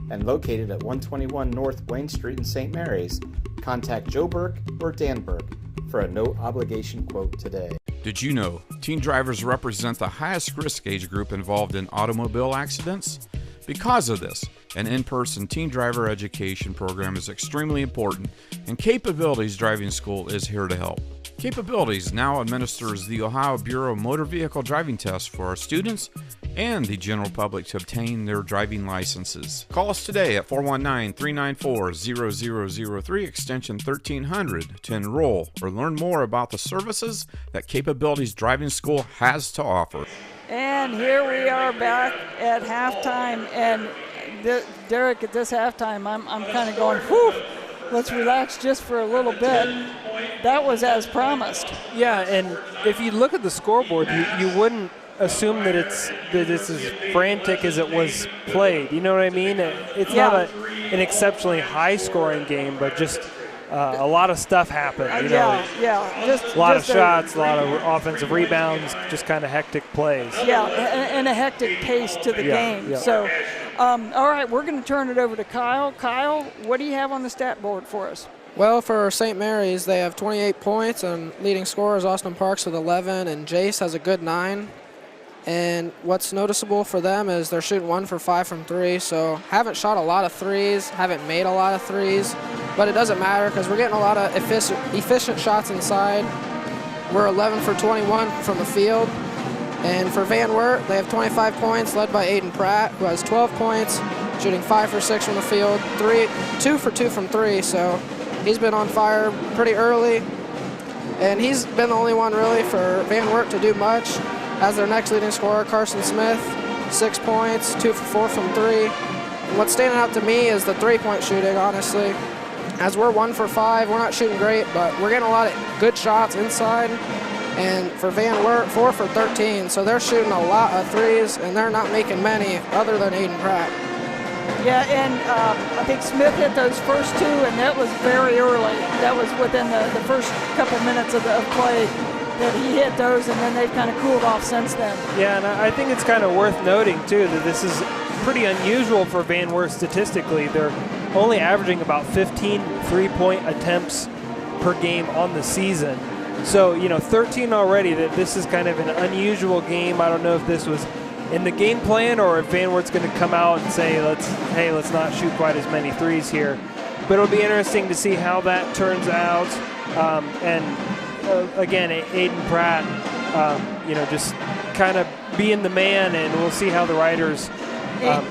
and located at 121 North Wayne Street in St. Mary's, contact Joe Burke or Dan Burke for a no-obligation quote today. Did you know teen drivers represent the highest risk age group involved in automobile accidents? Because of this, an in-person teen driver education program is extremely important, and Capabilities Driving School is here to help. Capabilities now administers the Ohio Bureau of Motor Vehicle Driving Test for our students and the general public to obtain their driving licenses. Call us today at 419-394-0003 extension 1300 to enroll or learn more about the services that Capabilities Driving School has to offer. And here we are back at halftime, and Derek, at this halftime, I'm kind of going, whew, let's relax just for a little bit. That was as promised. Yeah, and if you look at the scoreboard, you wouldn't assume that it's as frantic as it was played. You know what I mean? It's not an exceptionally high-scoring game, but just a lot of stuff happened. Just a lot of shots, a lot of offensive rebounds, just kind of hectic plays. Yeah, and a hectic pace to the game. Yeah. So, all right, we're going to turn it over to Kyle. Kyle, what do you have on the stat board for us? Well, for St. Mary's, they have 28 points, and leading scorer is Austin Parks with 11, and Jace has a good 9. And what's noticeable for them is they're shooting 1 for 5 from 3, so haven't shot a lot of threes, haven't made a lot of threes, but it doesn't matter because we're getting a lot of efficient shots inside. We're 11 for 21 from the field. And for Van Wert, they have 25 points, led by Aiden Pratt, who has 12 points, shooting 5 for 6 from the field, 2 for 2 from 3, so he's been on fire pretty early. And he's been the only one really for Van Wert to do much. As their next leading scorer, Carson Smith, 6 points, 2 for 4 from 3. And what's standing out to me is the three-point shooting, honestly. As we're 1 for 5, we're not shooting great, but we're getting a lot of good shots inside. And for Van Wert, 4 for 13, so they're shooting a lot of threes, and they're not making many other than Aiden Pratt. Yeah, and I think Smith hit those first 2, and that was very early. That was within the first couple minutes of play that he hit those, and then they've kind of cooled off since then. Yeah, and I think it's kind of worth noting, too, that this is pretty unusual for Van Wert statistically. They're only averaging about 15 three-point attempts per game on the season. So, 13 already, that this is kind of an unusual game. I don't know if this was in the game plan or if Van Wert's going to come out and say, let's not shoot quite as many threes here. But it'll be interesting to see how that turns out. Again, Aiden Pratt, just kind of being the man, and we'll see how the Riders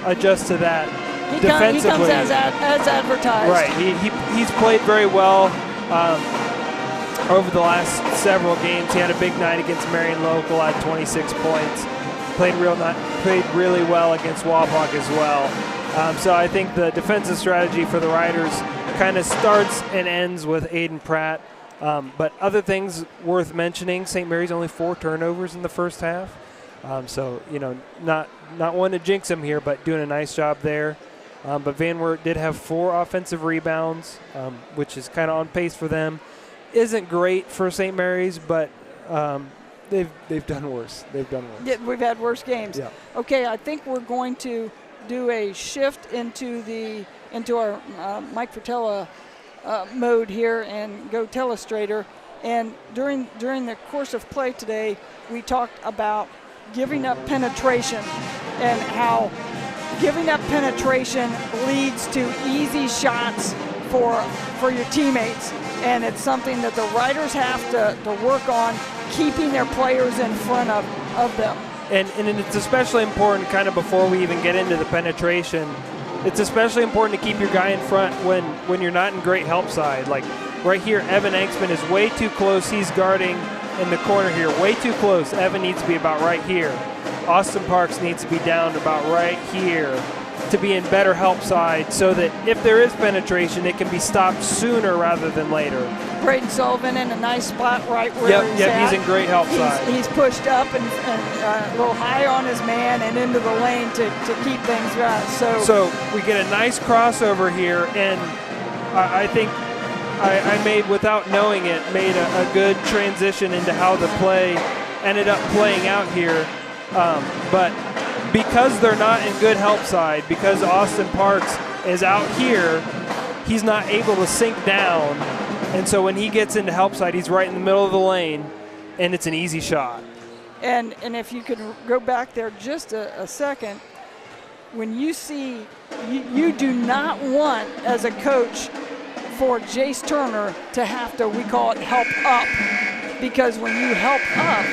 adjust to that defensively. He comes as advertised. Right. He's played very well over the last several games. He had a big night against Marion Local at 26 points. Played really well against Wapak as well. So I think the defensive strategy for the Riders kind of starts and ends with Aiden Pratt. But other things worth mentioning, St. Mary's only 4 turnovers in the first half. So, not one to jinx him here, but doing a nice job there. But Van Wert did have 4 offensive rebounds, which is kind of on pace for them. Isn't great for St. Mary's, but they've done worse. Yeah, we've had worse games. Yeah. Okay, I think we're going to do a shift into our Mike Fratello mode here and go telestrator. And during the course of play today, we talked about giving up penetration and how giving up penetration leads to easy shots for your teammates. And it's something that the Riders have to work on, keeping their players in front of them. And it's especially important kind of before we even get into the penetration. It's especially important to keep your guy in front when you're not in great help side. Like right here, Evan Engsman is way too close. He's guarding in the corner here, way too close. Evan needs to be about right here. Austin Parks needs to be down about right here to be in better help side so that if there is penetration, it can be stopped sooner rather than later. Braden Sullivan in a nice spot right where he's at. He's in great help side. He's pushed up and a little high on his man and into the lane to keep things right. So we get a nice crossover here, and I think I made, without knowing it, made a good transition into how the play ended up playing out here. But because they're not in good help side, because Austin Parks is out here, he's not able to sink down. And so when he gets into help side, he's right in the middle of the lane, and it's an easy shot. And if you could go back there just a second, when you see, you do not want, as a coach, for Jace Turner to have to, we call it help up, because when you help up,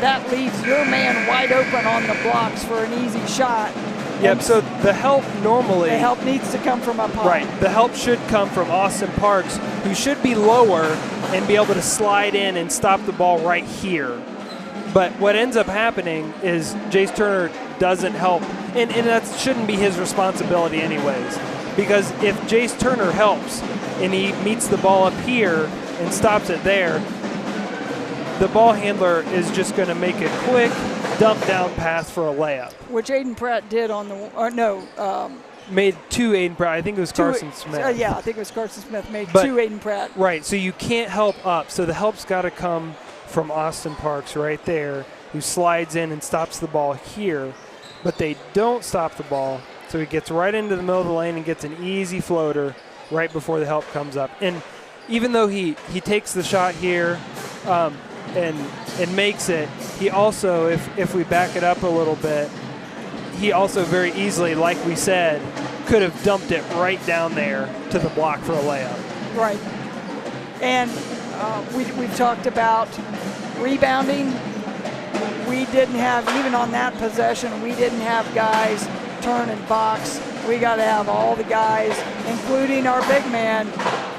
that leaves your man wide open on the blocks for an easy shot. Yep, and so the help normally... The help needs to come from up high. Right, the help should come from Austin Parks, who should be lower and be able to slide in and stop the ball right here. But what ends up happening is Jace Turner doesn't help, and that shouldn't be his responsibility anyways. Because if Jace Turner helps and he meets the ball up here and stops it there, the ball handler is just going to make a quick dump down pass for a layup. Which Aiden Pratt did on the, made 2 Aiden Pratt. I think it was Carson Smith. Yeah, I think it was Carson Smith made 2 Aiden Pratt. Right, so you can't help up. So the help's got to come from Austin Parks right there, who slides in and stops the ball here. But they don't stop the ball, so he gets right into the middle of the lane and gets an easy floater right before the help comes up. And even though he takes the shot here, and makes it, he also, if we back it up a little bit, he also very easily, like we said, could have dumped it right down there to the block for a layup. Right. And we've talked about rebounding. We didn't have, even on that possession, we didn't have guys turn and box. We got to have all the guys, including our big man.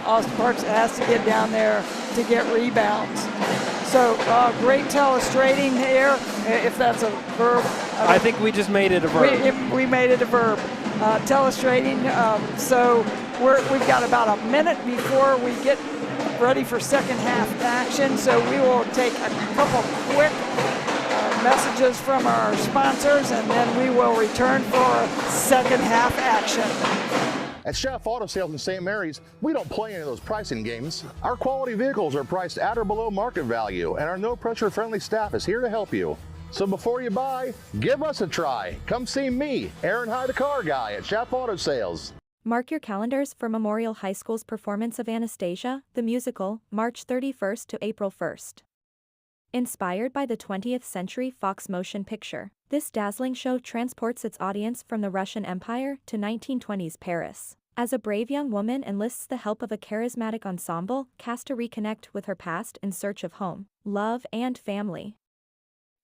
Austin Parks has to get down there to get rebounds. So great telestrating here, if that's a verb. I think we just made it a verb. We made it a verb. Telestrating, so we've got about a minute before we get ready for second half action, so we will take a couple quick messages from our sponsors, and then we will return for second half action. At Chef Auto Sales in St. Mary's, we don't play any of those pricing games. Our quality vehicles are priced at or below market value, and our no-pressure friendly staff is here to help you. So before you buy, give us a try. Come see me, Aaron Hyde, the car guy at Chef Auto Sales. Mark your calendars for Memorial High School's performance of Anastasia, the musical, March 31st to April 1st. Inspired by the 20th century Fox motion picture, this dazzling show transports its audience from the Russian Empire to 1920s Paris. As a brave young woman enlists the help of a charismatic ensemble cast to reconnect with her past in search of home, love, and family.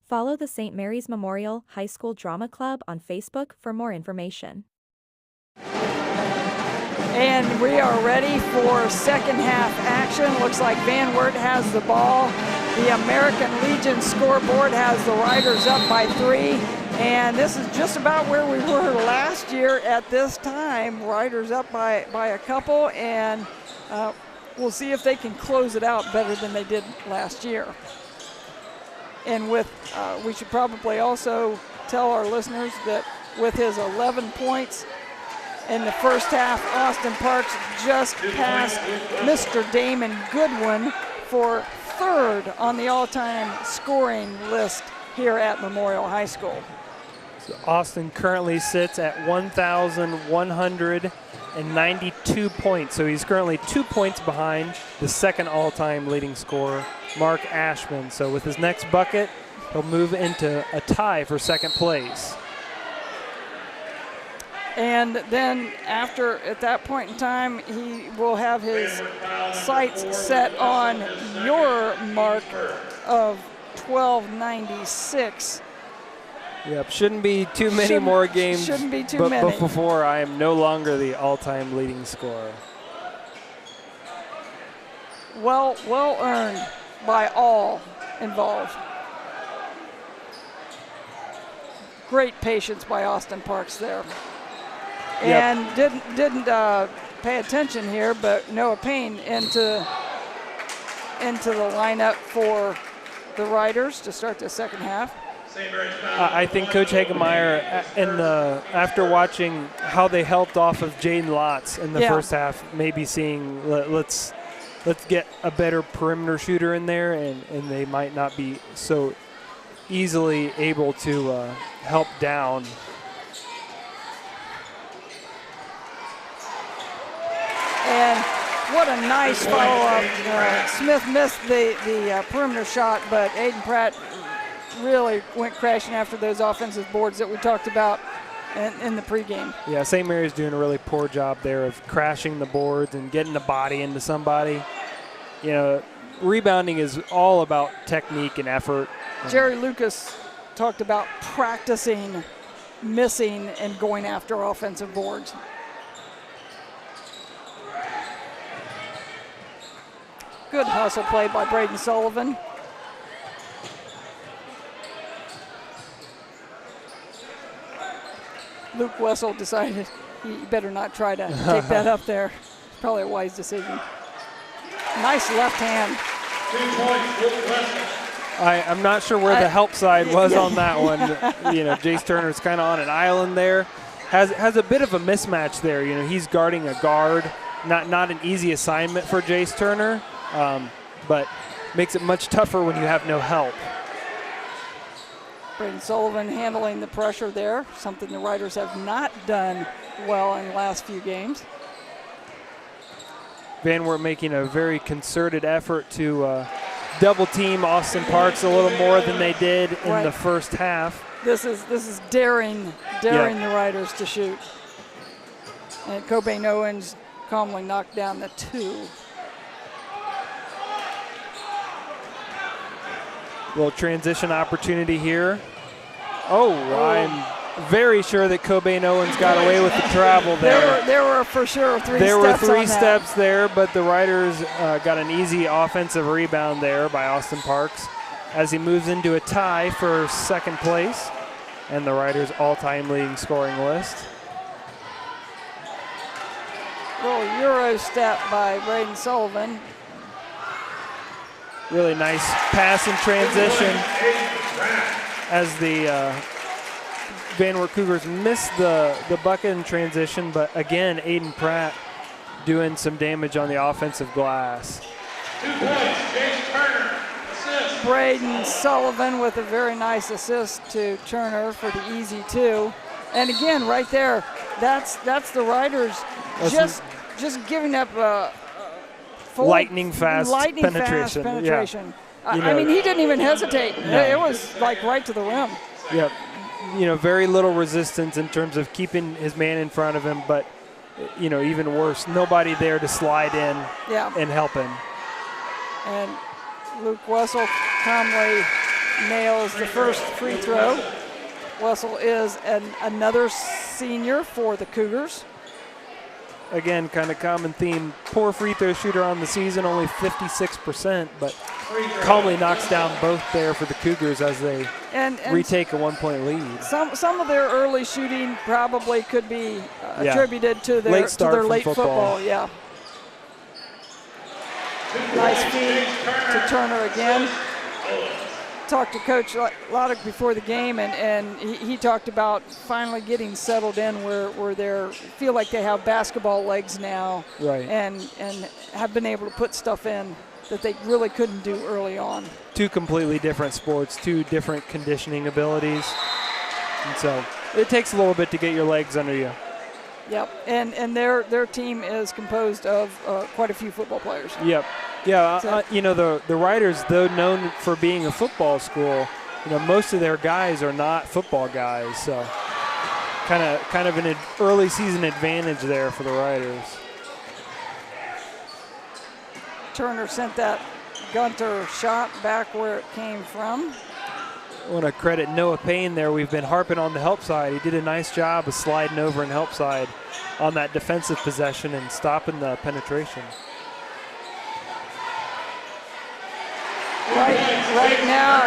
Follow the St. Mary's Memorial High School Drama Club on Facebook for more information. And we are ready for second half action. Looks like Van Wert has the ball. The American Legion scoreboard has the Riders up by 3. And this is just about where we were last year at this time. Riders up by a couple, and we'll see if they can close it out better than they did last year. And with, we should probably also tell our listeners that with his 11 points in the first half, Austin Parks just passed Mr. Damon Goodwin for third on the all-time scoring list here at Memorial High School. So Austin currently sits at 1,192 points, so he's currently 2 points behind the second all-time leading scorer, Mark Ashman. So with his next bucket, he'll move into a tie for second place. And then at that point in time, he will have his sights set on your mark of 1296. Yep, shouldn't be too many more games. Shouldn't be too many. But before I am no longer the all-time leading scorer. Well earned by all involved. Great patience by Austin Parks there. And didn't pay attention here, but Noah Payne into the lineup for the Riders to start the second half. I think Coach Hagemeyer, after watching how they helped off of Jaden Lotz in the first half, maybe seeing let's get a better perimeter shooter in there, and they might not be so easily able to help down. And what a nice follow-up. Smith missed the perimeter shot, but Aiden Pratt really went crashing after those offensive boards that we talked about in the pregame. Yeah, St. Mary's doing a really poor job there of crashing the boards and getting the body into somebody. You know, rebounding is all about technique and effort. Jerry Lucas talked about practicing, missing, and going after offensive boards. Good hustle play by Braden Sullivan. Luke Wessel decided he better not try to take that up there. Probably a wise decision. Nice left hand. I'm not sure where the help side was on that one. You know, Jace Turner's kind of on an island there. Has a bit of a mismatch there. You know, he's guarding a guard. Not an easy assignment for Jace Turner. But makes it much tougher when you have no help. Braden Sullivan handling the pressure there, something the Riders have not done well in the last few games. Van Wert making a very concerted effort to double team Austin Parks a little more than they did in the first half. This is daring the Riders to shoot. And Cobain Owens calmly knocked down the 2. Little transition opportunity here. Oh, I'm very sure that Cobain Owens got away with the travel there. There were for sure 3 steps. There were 3 on steps there, but the Riders got an easy offensive rebound there by Austin Parks as he moves into a tie for second place and the Riders' all-time leading scoring list. Little Euro step by Braden Sullivan. Really nice pass in transition as the Van Wert Cougars missed the bucket in transition, but again, Aiden Pratt doing some damage on the offensive glass. 2 points, James Turner, assist. Braden Sullivan with a very nice assist to Turner for the easy 2. And again, right there, that's the Riders just giving up lightning fast penetration. Yeah. I mean, he didn't even hesitate. No. It was like right to the rim. Yep. Very little resistance in terms of keeping his man in front of him, but, even worse, nobody there to slide in and help him. And Luke Wessel calmly nails the first free throw. Wessel is another senior for the Cougars. Again, kind of common theme. Poor free throw shooter on the season, only 56%, but calmly knocks down both there for the Cougars as they retake a 1-point lead. Some of their early shooting probably could be attributed to their late football. Yeah. Nice feed to Turner again. Talked to Coach Loddick before the game, and he talked about finally getting settled in where they feel like they have basketball legs now, right? And have been able to put stuff in that they really couldn't do early on. 2 completely different sports, 2 different conditioning abilities, and so it takes a little bit to get your legs under you. Yep, and their team is composed of quite a few football players. Yep. Yeah, the Riders, though known for being a football school, most of their guys are not football guys, so kind of an early season advantage there for the Riders. Turner sent that Gunter shot back where it came from. I want to credit Noah Payne there. We've been harping on the help side. He did a nice job of sliding over and help side on that defensive possession and stopping the penetration. Right now,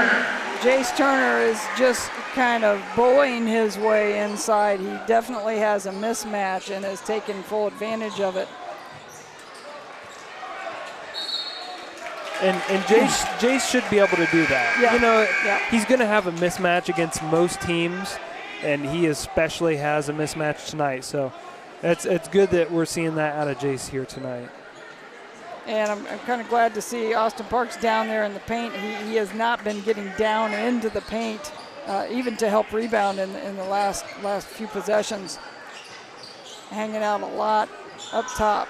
Jace Turner is just kind of bullying his way inside. He definitely has a mismatch and has taken full advantage of it. And Jace should be able to do that. He's going to have a mismatch against most teams, and he especially has a mismatch tonight. So it's good that we're seeing that out of Jace here tonight. And I'm kind of glad to see Austin Parks down there in the paint. He has not been getting down into the paint, even to help rebound in the last few possessions. Hanging out a lot up top.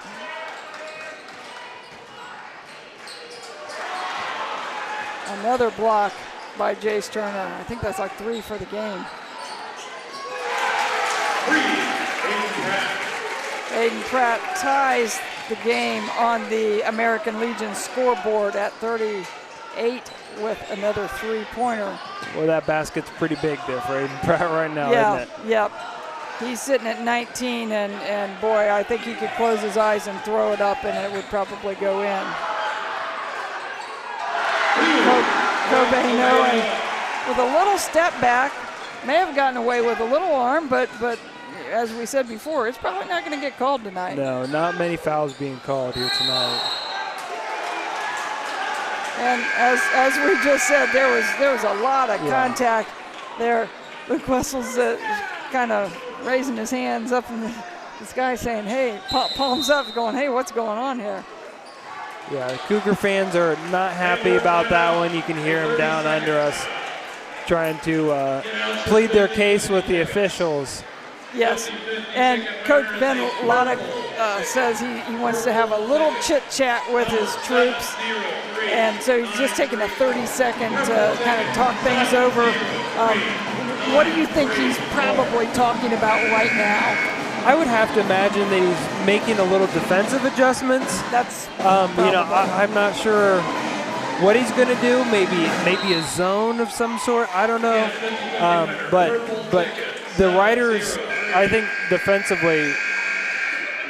Another block by Jace Turner. I think that's like 3 for the game. Aiden Pratt ties the game on the American Legion scoreboard at 38 with another 3-pointer. Well, that basket's pretty big there for Aiden Pratt right now, isn't it? Yep. He's sitting at 19, and boy, I think he could close his eyes and throw it up, and it would probably go in. Cobain Owen with a little step back, may have gotten away with a little arm, but as we said before, it's probably not going to get called tonight. No, not many fouls being called here tonight. And as we just said, there was a lot of contact there. Luke Wessel's kind of raising his hands up in the sky saying, hey, palms up, going, hey, what's going on here? Yeah, Cougar fans are not happy about that one. You can hear them down under us trying to plead their case with the officials. Yes, and Coach Ben Loddick says he wants to have a little chit-chat with his troops, and so he's just taking a 30-second to kind of talk things over. What do you think he's probably talking about right now? I would have to imagine that he's making a little defensive adjustments. That's I'm not sure what he's going to do. Maybe a zone of some sort. I don't know. But the Riders, I think defensively,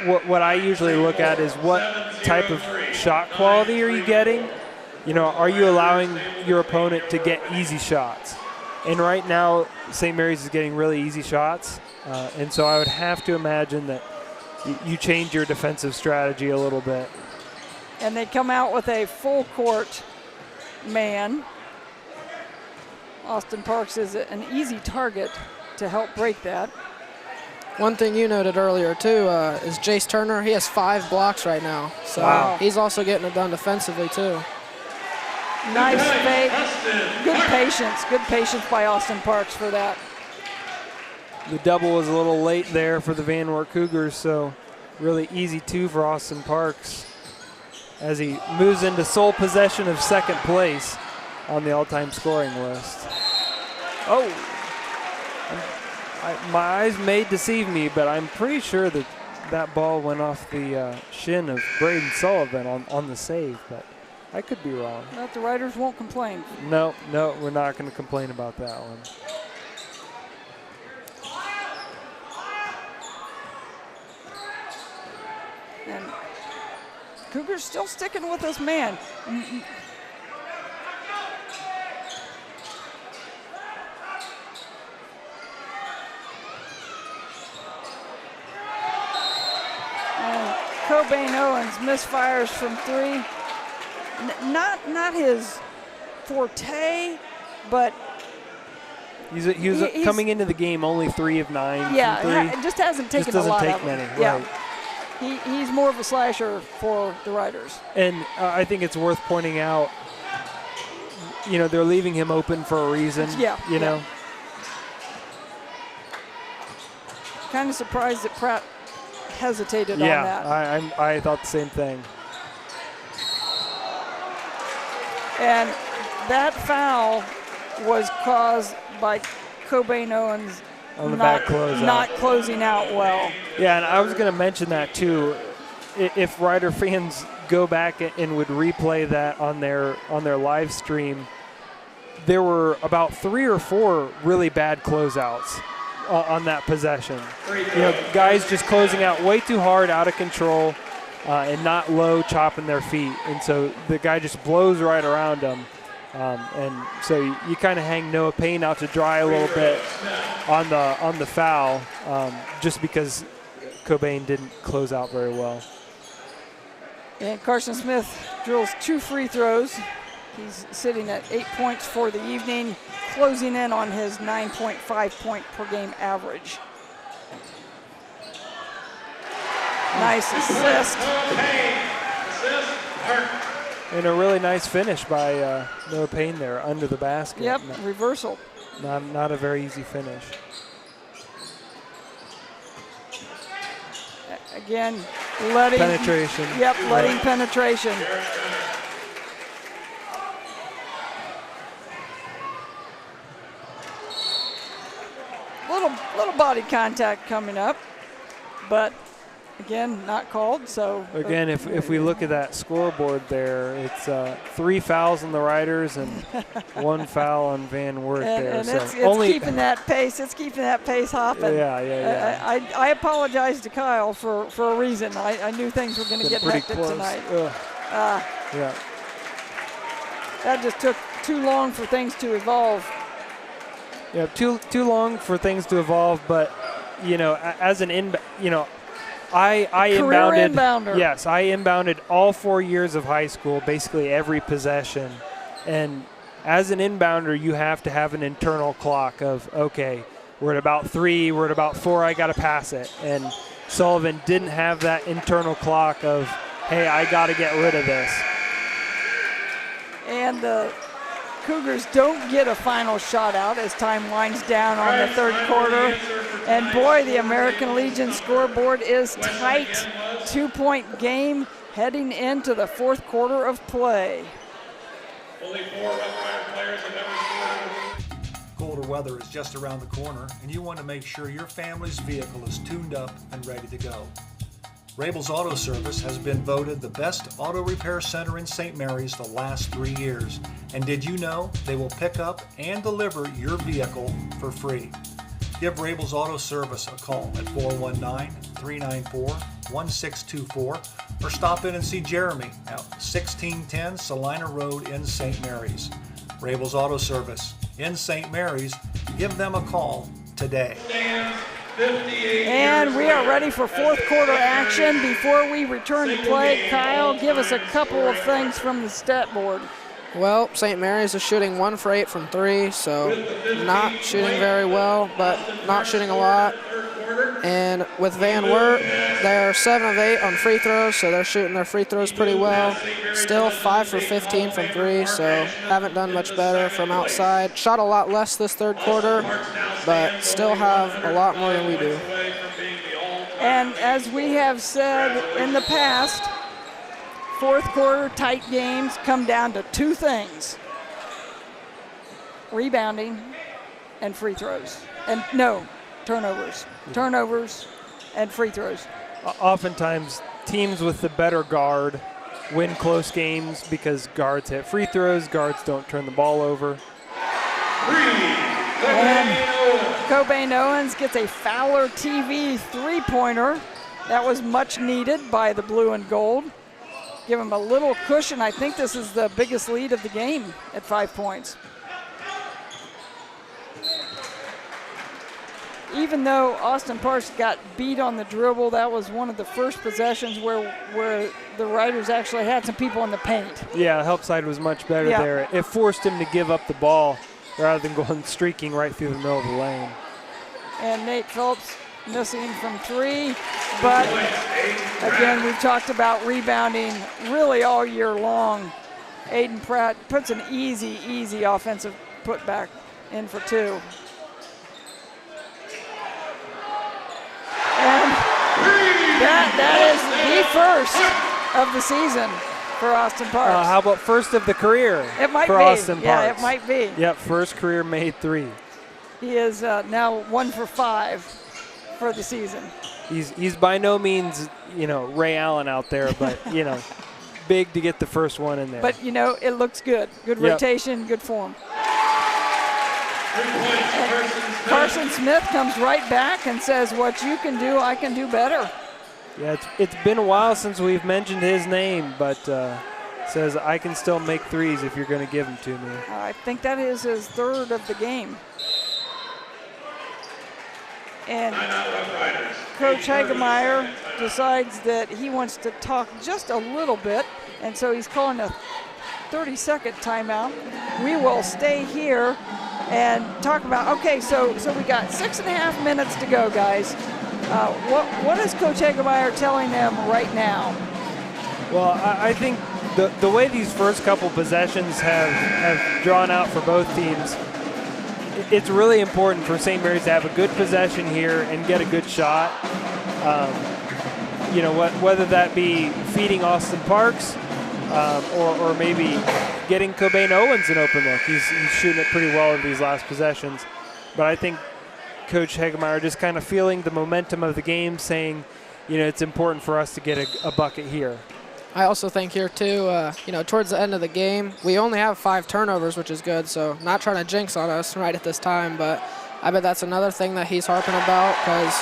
what I usually look at is what type of shot quality are you getting? Are you allowing your opponent to get easy shots? And right now, St. Mary's is getting really easy shots. And so I would have to imagine that you change your defensive strategy a little bit. And they come out with a full court man. Austin Parks is an easy target to help break that. One thing you noted earlier, too, is Jace Turner. He has 5 blocks right now. So he's also getting it done defensively, too. Nice fake. Good patience by Austin Parks for that. The double was a little late there for the Van Wert Cougars, so really easy 2 for Austin Parks as he moves into sole possession of second place on the all-time scoring list. Oh, my eyes may deceive me, but I'm pretty sure that ball went off the shin of Braden Sullivan on the save, but I could be wrong. But the Riders won't complain. No, we're not going to complain about that one. And Cougars still sticking with this man. And Cobain Owens misfires from 3. Not his forte, but he was coming into the game only 3 of 9. Yeah, it just hasn't taken a lot of them. Many. Yeah. Right. He's more of a slasher for the Riders. And I think it's worth pointing out, they're leaving him open for a reason. Yeah. You know. Kind of surprised that Pratt hesitated on that. Yeah, I thought the same thing. And that foul was caused by Cobain Owens on the back closeout. Not closing out well. Yeah, and I was going to mention that too. If Rider fans go back and would replay that on their live stream, there were about 3 or 4 really bad closeouts on that possession. Guys just closing out way too hard, out of control, and not low, chopping their feet. And so the guy just blows right around them. And so you kind of hang Noah Payne out to dry a little bit on the foul, just because Cobain didn't close out very well. And Carson Smith drills 2 free throws. He's sitting at 8 points for the evening, closing in on his 9.5 point per game average. Nice assist. And a really nice finish by Noah Payne there under the basket. Yep, reversal. Not a very easy finish. Again, letting penetration. Yep, letting penetration. Little body contact coming up, but again, not called. So again, if we look at that scoreboard there, it's 3 fouls on the Riders and 1 foul on Van Wert there. And so it's keeping that pace. It's keeping that pace hopping. Yeah. I apologize to Kyle for a reason. I knew things were going to get hectic tonight. Yeah. That just took too long for things to evolve. Yeah, too long for things to evolve. But as an I inbounded. Inbounder. Yes, I inbounded all 4 years of high school, basically every possession. And as an inbounder, you have to have an internal clock of, okay, we're at about 3, we're at about 4, I got to pass it. And Sullivan didn't have that internal clock of, hey, I got to get rid of this. And the Cougars don't get a final shot out as time winds down on the third quarter. And boy, the American Legion scoreboard is tight. 2-point game heading into the fourth quarter of play. Only 4 Rough Rider players have ever scored. Colder weather is just around the corner, and you want to make sure your family's vehicle is tuned up and ready to go. Rabel's Auto Service has been voted the best auto repair center in St. Mary's the last 3 years. And did you know they will pick up and deliver your vehicle for free? Give Rabel's Auto Service a call at 419-394-1624 or stop in and see Jeremy at 1610 Salina Road in St. Mary's. Rabel's Auto Service in St. Mary's. Give them a call today. And we are ready for fourth quarter action. Before we return to play, Kyle, give us a couple of things from the stat board. Well, St. Mary's is shooting 1 for 8 from 3, so not shooting very well, but not shooting a lot. And with Van Wert, they're 7 of 8 on free throws, so they're shooting their free throws pretty well. Still 5 for 15 from 3, so haven't done much better from outside. Shot a lot less this third quarter, but still have a lot more than we do. And as we have said in the past, fourth quarter tight games come down to 2 things: rebounding and free throws. And no, turnovers and free throws. Oftentimes, teams with the better guard win close games because guards hit free throws, guards don't turn the ball over. And Cobain Owens gets a Fowler TV three-pointer. That was much needed by the blue and gold. Give him a little cushion. I think this is the biggest lead of the game at 5 points. Even though Austin Parks got beat on the dribble, that was one of the first possessions where the Riders actually had some people in the paint. Yeah, the help side was much better there. It forced him to give up the ball rather than going streaking right through the middle of the lane. And Nate Phillips missing from 3, but again, we've talked about rebounding really all year long. Aiden Pratt puts an easy offensive putback in for 2. And that is the first of the season for Austin Parks. How about first of the career it might for be. Austin Parks? Yeah, it might be. Yep, first career made 3. He is now 1 for 5 for the season. He's by no means, Ray Allen out there, but, big to get the first one in there. But, it looks good. Good rotation, good form. Carson Smith comes right back and says, what you can do, I can do better. Yeah, it's been a while since we've mentioned his name, but says, I can still make threes if you're going to give them to me. I think that is his 3rd of the game. And Coach Hagemeyer decides that he wants to talk just a little bit, and so he's calling a 30-second timeout. We will stay here and talk about, okay, so we got 6.5 minutes to go, guys. What is Coach Hagemeyer telling them right now? Well, I think the way these first couple possessions have drawn out for both teams, it's really important for St. Mary's to have a good possession here and get a good shot. Whether that be feeding Austin Parks or maybe getting Cobain Owens an open look. He's shooting it pretty well in these last possessions. But I think Coach Hagemeyer just kind of feeling the momentum of the game, saying, it's important for us to get a bucket here. I also think here, too, towards the end of the game, we only have 5 turnovers, which is good, so not trying to jinx on us right at this time, but I bet that's another thing that he's harping about because,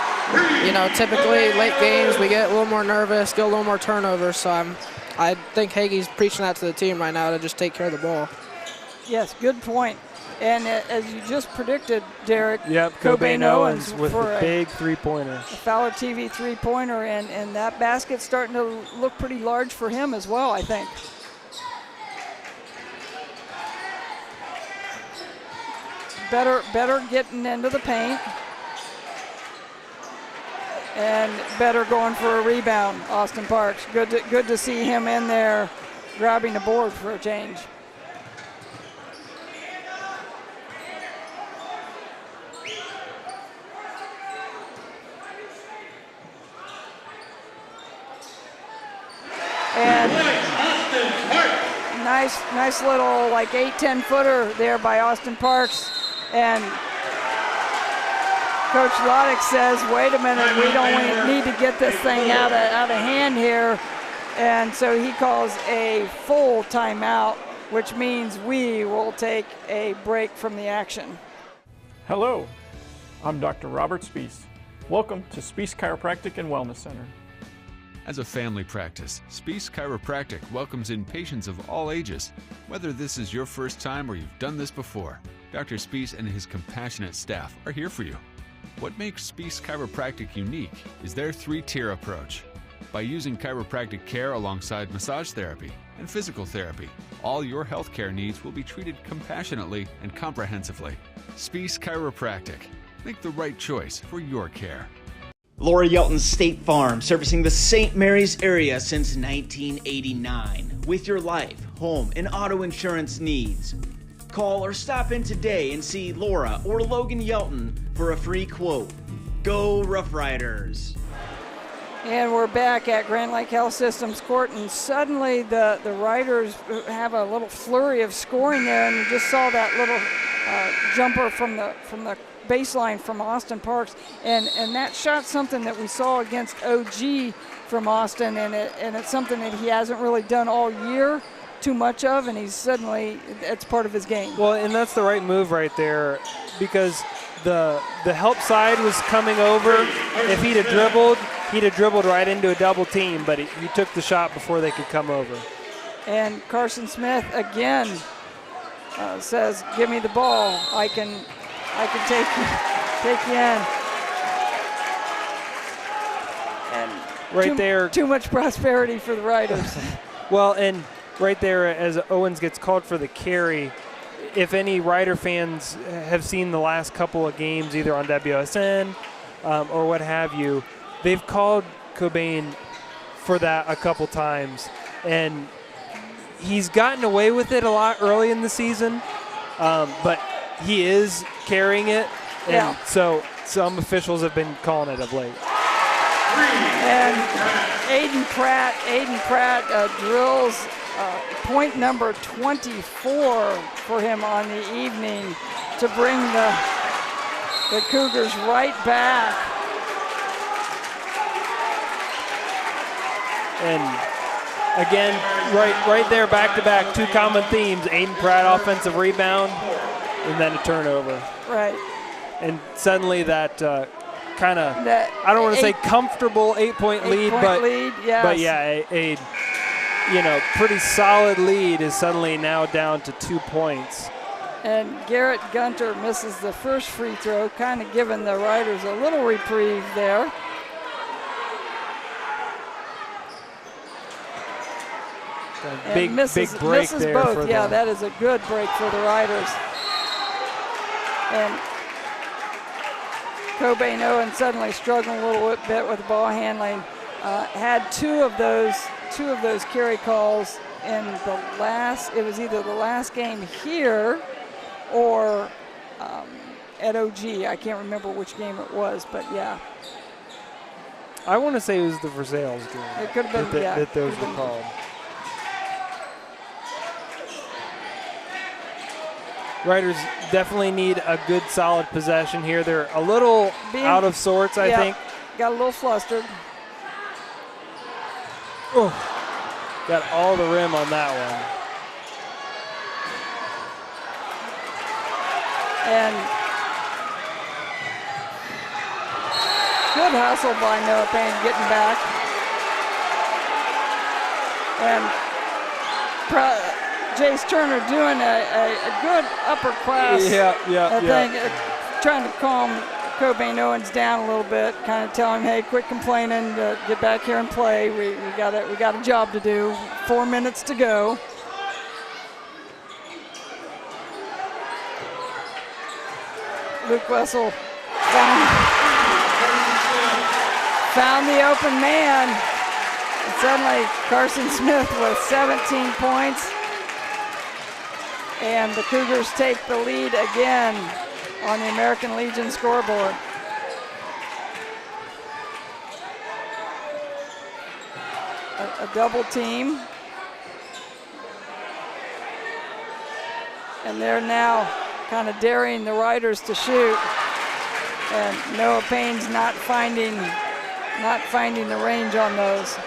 typically late games we get a little more nervous, get a little more turnovers, so I think Hage's preaching that to the team right now to just take care of the ball. Yes, good point. And as you just predicted, Derek, yep, Cobain Owens with a big three-pointer. A Fowler TV three-pointer, and that basket's starting to look pretty large for him as well, I think. Better getting into the paint. And better going for a rebound, Austin Parks. Good to see him in there grabbing the board for a change. And nice little like 8-10 footer there by Austin Parks. And Coach Loddick says, wait a minute, we don't need to get this thing out of hand here. And so he calls a full timeout, which means we will take a break from the action. Hello, I'm Dr. Robert Spees. Welcome to Spees Chiropractic and Wellness Center. As a family practice, Spees Chiropractic welcomes in patients of all ages. Whether this is your first time or you've done this before, Dr. Spees and his compassionate staff are here for you. What makes Spees Chiropractic unique is their three-tier approach. By using chiropractic care alongside massage therapy and physical therapy, all your healthcare needs will be treated compassionately and comprehensively. Spees Chiropractic. Make the right choice for your care. Laura Yelton State Farm, servicing the St. Mary's area since 1989 with your life, home, and auto insurance needs. Call or stop in today and see Laura or Logan Yelton for a free quote. Go Rough Riders! And we're back at Grand Lake Health Systems Court, and suddenly the Riders have a little flurry of scoring there, and you just saw that little jumper from the baseline from Austin Parks, and that shot something that we saw against OG from Austin, and it's something that he hasn't really done all year too much of, and it's part of his game. Well, and that's the right move right there, because the help side was coming over. If he'd have dribbled right into a double team, but he took the shot before they could come over. And Carson Smith again says, give me the ball. I can take you in. And right there. Too much prosperity for the Riders. Well, and right there as Owens gets called for the carry, if any Rider fans have seen the last couple of games either on WSN or what have you, they've called Cobain for that a couple times, and he's gotten away with it a lot early in the season, but he is carrying it, and so some officials have been calling it of late. And Aiden Pratt drills point number 24 for him on the evening to bring the Cougars right back. And again, right there, back-to-back, two common themes: Aiden Pratt offensive rebound, and then a turnover. Right. And suddenly that kind of, I don't want to say comfortable 8-point lead, but yeah, a pretty solid lead is suddenly now down to 2 points. And Garrett Gunter misses the first free throw, kind of giving the Riders a little reprieve there. Big break there. Both. Yeah, that is a good break for the Riders. And Cobain Owen suddenly struggling a little bit with ball handling. Had two of those carry calls in the last. It was either the last game here or at OG. I can't remember which game it was, but yeah. I want to say it was the Versailles game. It could have been, that those were called. Riders definitely need a good, solid possession here. They're a little out of sorts, I think. Got a little flustered. Oh, got all the rim on that one. And good hustle by Noah Payne getting back. And Jace Turner doing a good upper class thing, trying to calm Cobain Owens down a little bit, kind of tell him, hey, quit complaining, get back here and play. We got a job to do. 4 minutes to go. Luke Wessel found the open man. And suddenly Carson Smith with 17 points. And the Cougars take the lead again on the American Legion scoreboard. A double team. And they're now kind of daring the Riders to shoot. And Noah Payne's not finding the range on those.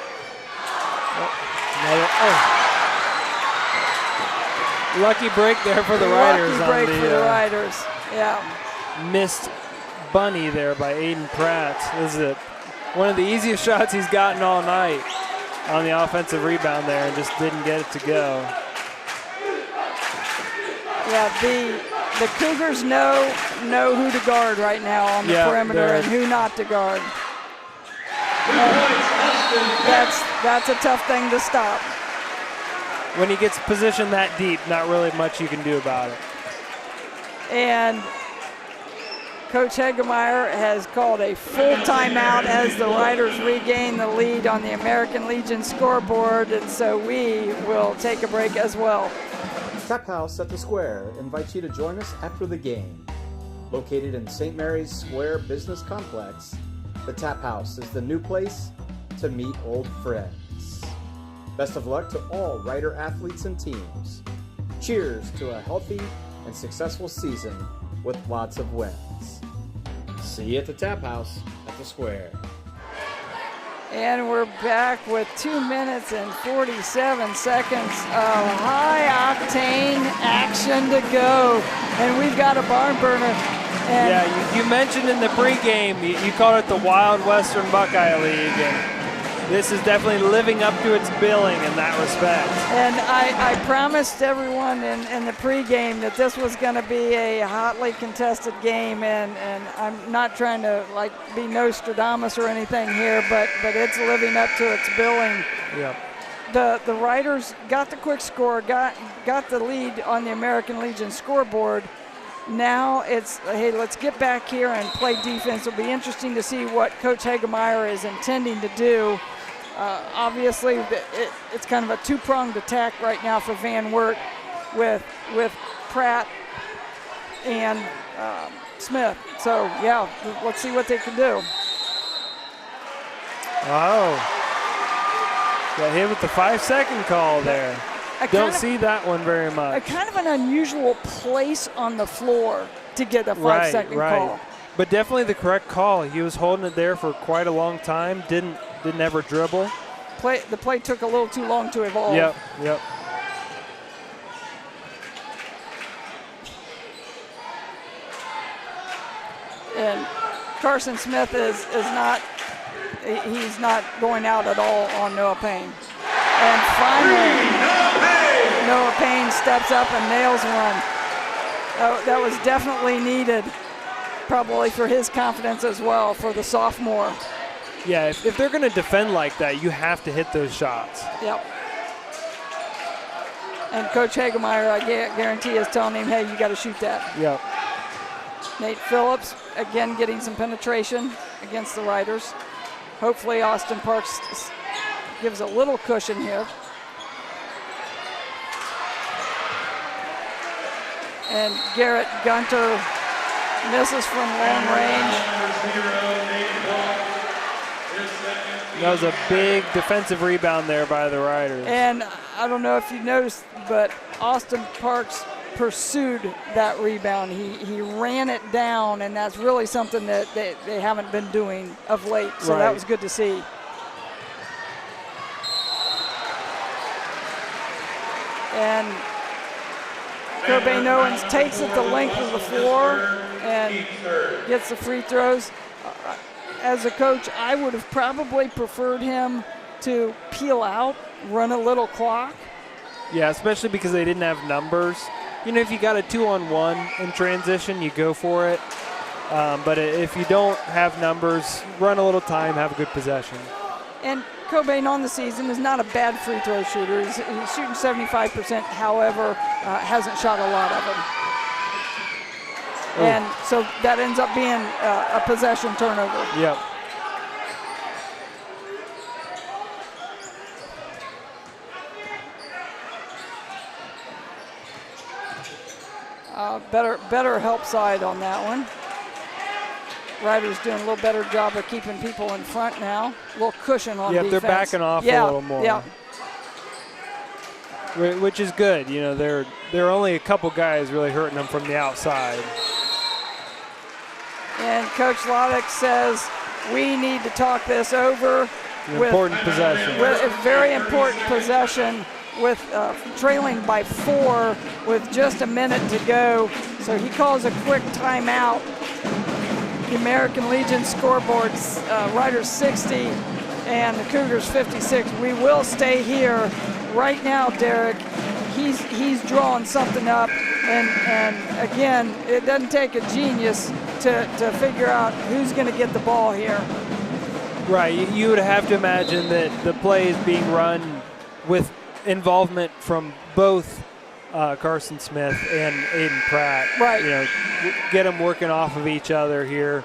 Lucky break there for the Riders. Lucky break for the Riders, yeah. Missed bunny there by Aiden Pratt. This is one of the easiest shots he's gotten all night on the offensive rebound there and just didn't get it to go. Yeah, the Cougars know who to guard right now on the perimeter and who not to guard. That's a tough thing to stop. When he gets positioned that deep, not really much you can do about it. And Coach Hegemeyer has called a full timeout as the Riders regain the lead on the American Legion scoreboard, and so we will take a break as well. Tap House at the Square invites you to join us after the game. Located in St. Mary's Square Business Complex, the Tap House is the new place to meet old friends. Best of luck to all Rider athletes and teams. Cheers to a healthy and successful season with lots of wins. See you at the Tap House at the Square. And we're back with 2 minutes and 47 seconds of high-octane action to go. And we've got a barn burner. And yeah, you mentioned in the pregame, you called it the Wild Western Buckeye League. And this is definitely living up to its billing in that respect. And I promised everyone in the pregame that this was going to be a hotly contested game, and I'm not trying to be Nostradamus or anything here, but it's living up to its billing. Yep. The Riders got the quick score, got the lead on the American Legion scoreboard. Now it's, hey, let's get back here and play defense. It'll be interesting to see what Coach Hegemeyer is intending to do. Obviously, it's kind of a two-pronged attack right now for Van Wert with Pratt and Smith. So, yeah, let's see what they can do. Oh. Got hit with the 5-second call there. Don't see that one very much. A kind of an unusual place on the floor to get a 5-second call. But definitely the correct call. He was holding it there for quite a long time. Didn't ever dribble. The play took a little too long to evolve. Yep. And Carson Smith is not, he's not going out at all on Noah Payne. And finally, Noah Payne steps up and nails one. That was definitely needed, probably for his confidence as well, for the sophomore. Yeah, if they're going to defend like that, you have to hit those shots. Yep. And Coach Hegemeyer, I guarantee, is telling him, hey, you got to shoot that. Yep. Nate Phillips, again, getting some penetration against the Riders. Hopefully Austin Parks gives a little cushion here. And Garrett Gunter misses from long range. That was a big defensive rebound there by the Riders. And I don't know if you noticed, but Austin Parks pursued that rebound. He ran it down, and that's really something that they haven't been doing of late. So that was good to see. And Cobain Owens takes it the length of the floor and gets the free throws. As a coach, I would have probably preferred him to peel out, run a little clock. Yeah, especially because they didn't have numbers. You know, if you got a 2-on-1 in transition, you go for it. But if you don't have numbers, run a little time, have a good possession. And Cobain on the season is not a bad free throw shooter. He's shooting 75%, however, hasn't shot a lot of them. And so that ends up being a possession turnover. Yep. Better help side on that one. Riders doing a little better job of keeping people in front now. A little cushion on defense. They're backing off a little more. Yeah. Which is good. You know, there are only a couple guys really hurting them from the outside. And Coach Loddick says we need to talk this over. Important possession. With a very important possession with trailing by 4 with just a minute to go. So he calls a quick timeout. The American Legion scoreboard's Riders 60 and the Cougars 56. We will stay here right now, Derek. He's drawing something up, and again, it doesn't take a genius to figure out who's going to get the ball here. Right, you would have to imagine that the play is being run with involvement from both Carson Smith and Aiden Pratt. Right. You know, get them working off of each other here.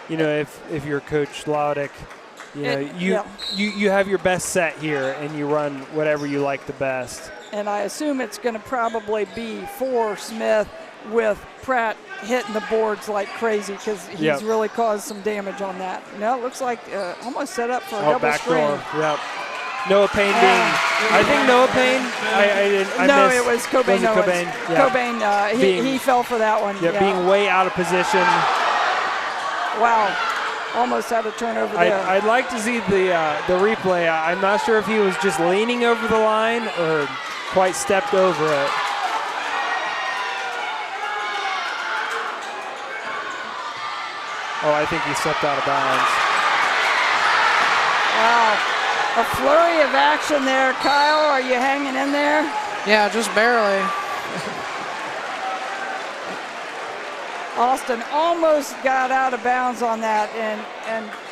You know, if you're Coach Loddick, you know, you have your best set here and you run whatever you like the best. And I assume it's going to probably be for Smith with Pratt hitting the boards like crazy because he's really caused some damage on that. Now it looks like almost set up for a double screen. Yep. Noah Payne I think Noah Payne, I missed. It was Cobain Owens. Cobain? Yeah. Cobain, he fell for that one. Yeah, being way out of position. Wow, almost had a turnover there. I'd like to see the replay. I'm not sure if he was just leaning over the line or quite stepped over it. Oh, I think he stepped out of bounds. Wow. A flurry of action there. Kyle, are you hanging in there? Yeah, just barely. Austin almost got out of bounds on that and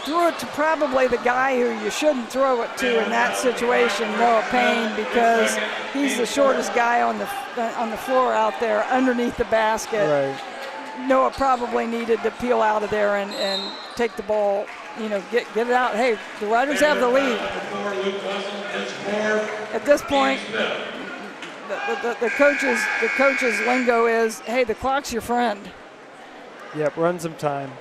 threw it to probably the guy who you shouldn't throw it to in that situation, Noah Payne, because he's the shortest guy on the floor out there underneath the basket. Right. Noah probably needed to peel out of there and take the ball, you know, get it out. Hey, the Riders have the lead. At this point, the coach's lingo is, hey, the clock's your friend. Yep, run some time.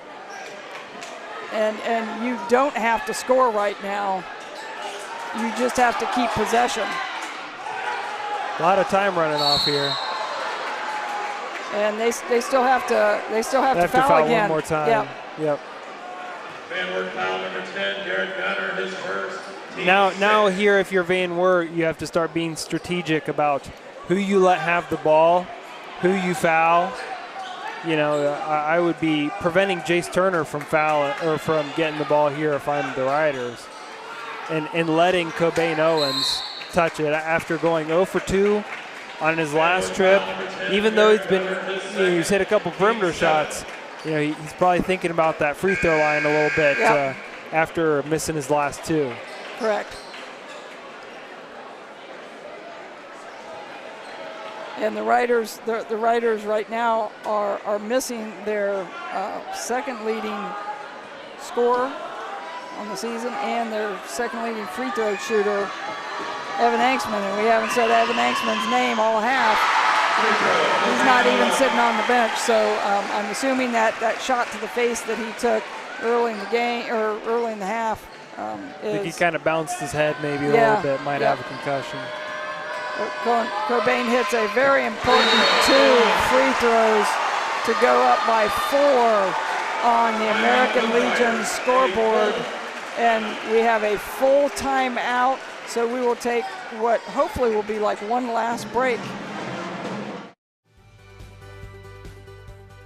And you don't have to score right now. You just have to keep possession. A lot of time running off here. And they still have to foul again. One more time. Yep. Van Wert foul number 10, Garrett Gunner, his first. Now here, if you're Van Wert, you have to start being strategic about who you let have the ball, who you foul. You know, I would be preventing Jace Turner from from getting the ball here if I'm the Riders, and letting Cobain Owens touch it after going 0 for 2 on his last trip. Even though he's hit a couple perimeter shots, you know, he's probably thinking about that free throw line a little bit after missing his last 2. Correct. And the Riders right now are missing their second leading scorer on the season and their second leading free throw shooter, Evan Anksman. And we haven't said Evan Anksman's name all half. He's not even sitting on the bench. So I'm assuming that shot to the face that he took early in the game or early in the half I think he kind of bounced his head maybe a little bit, might have a concussion. Cobain hits a very important 2 free throws to go up by 4 on the American Legion scoreboard. And we have a full timeout, so we will take what hopefully will be like one last break.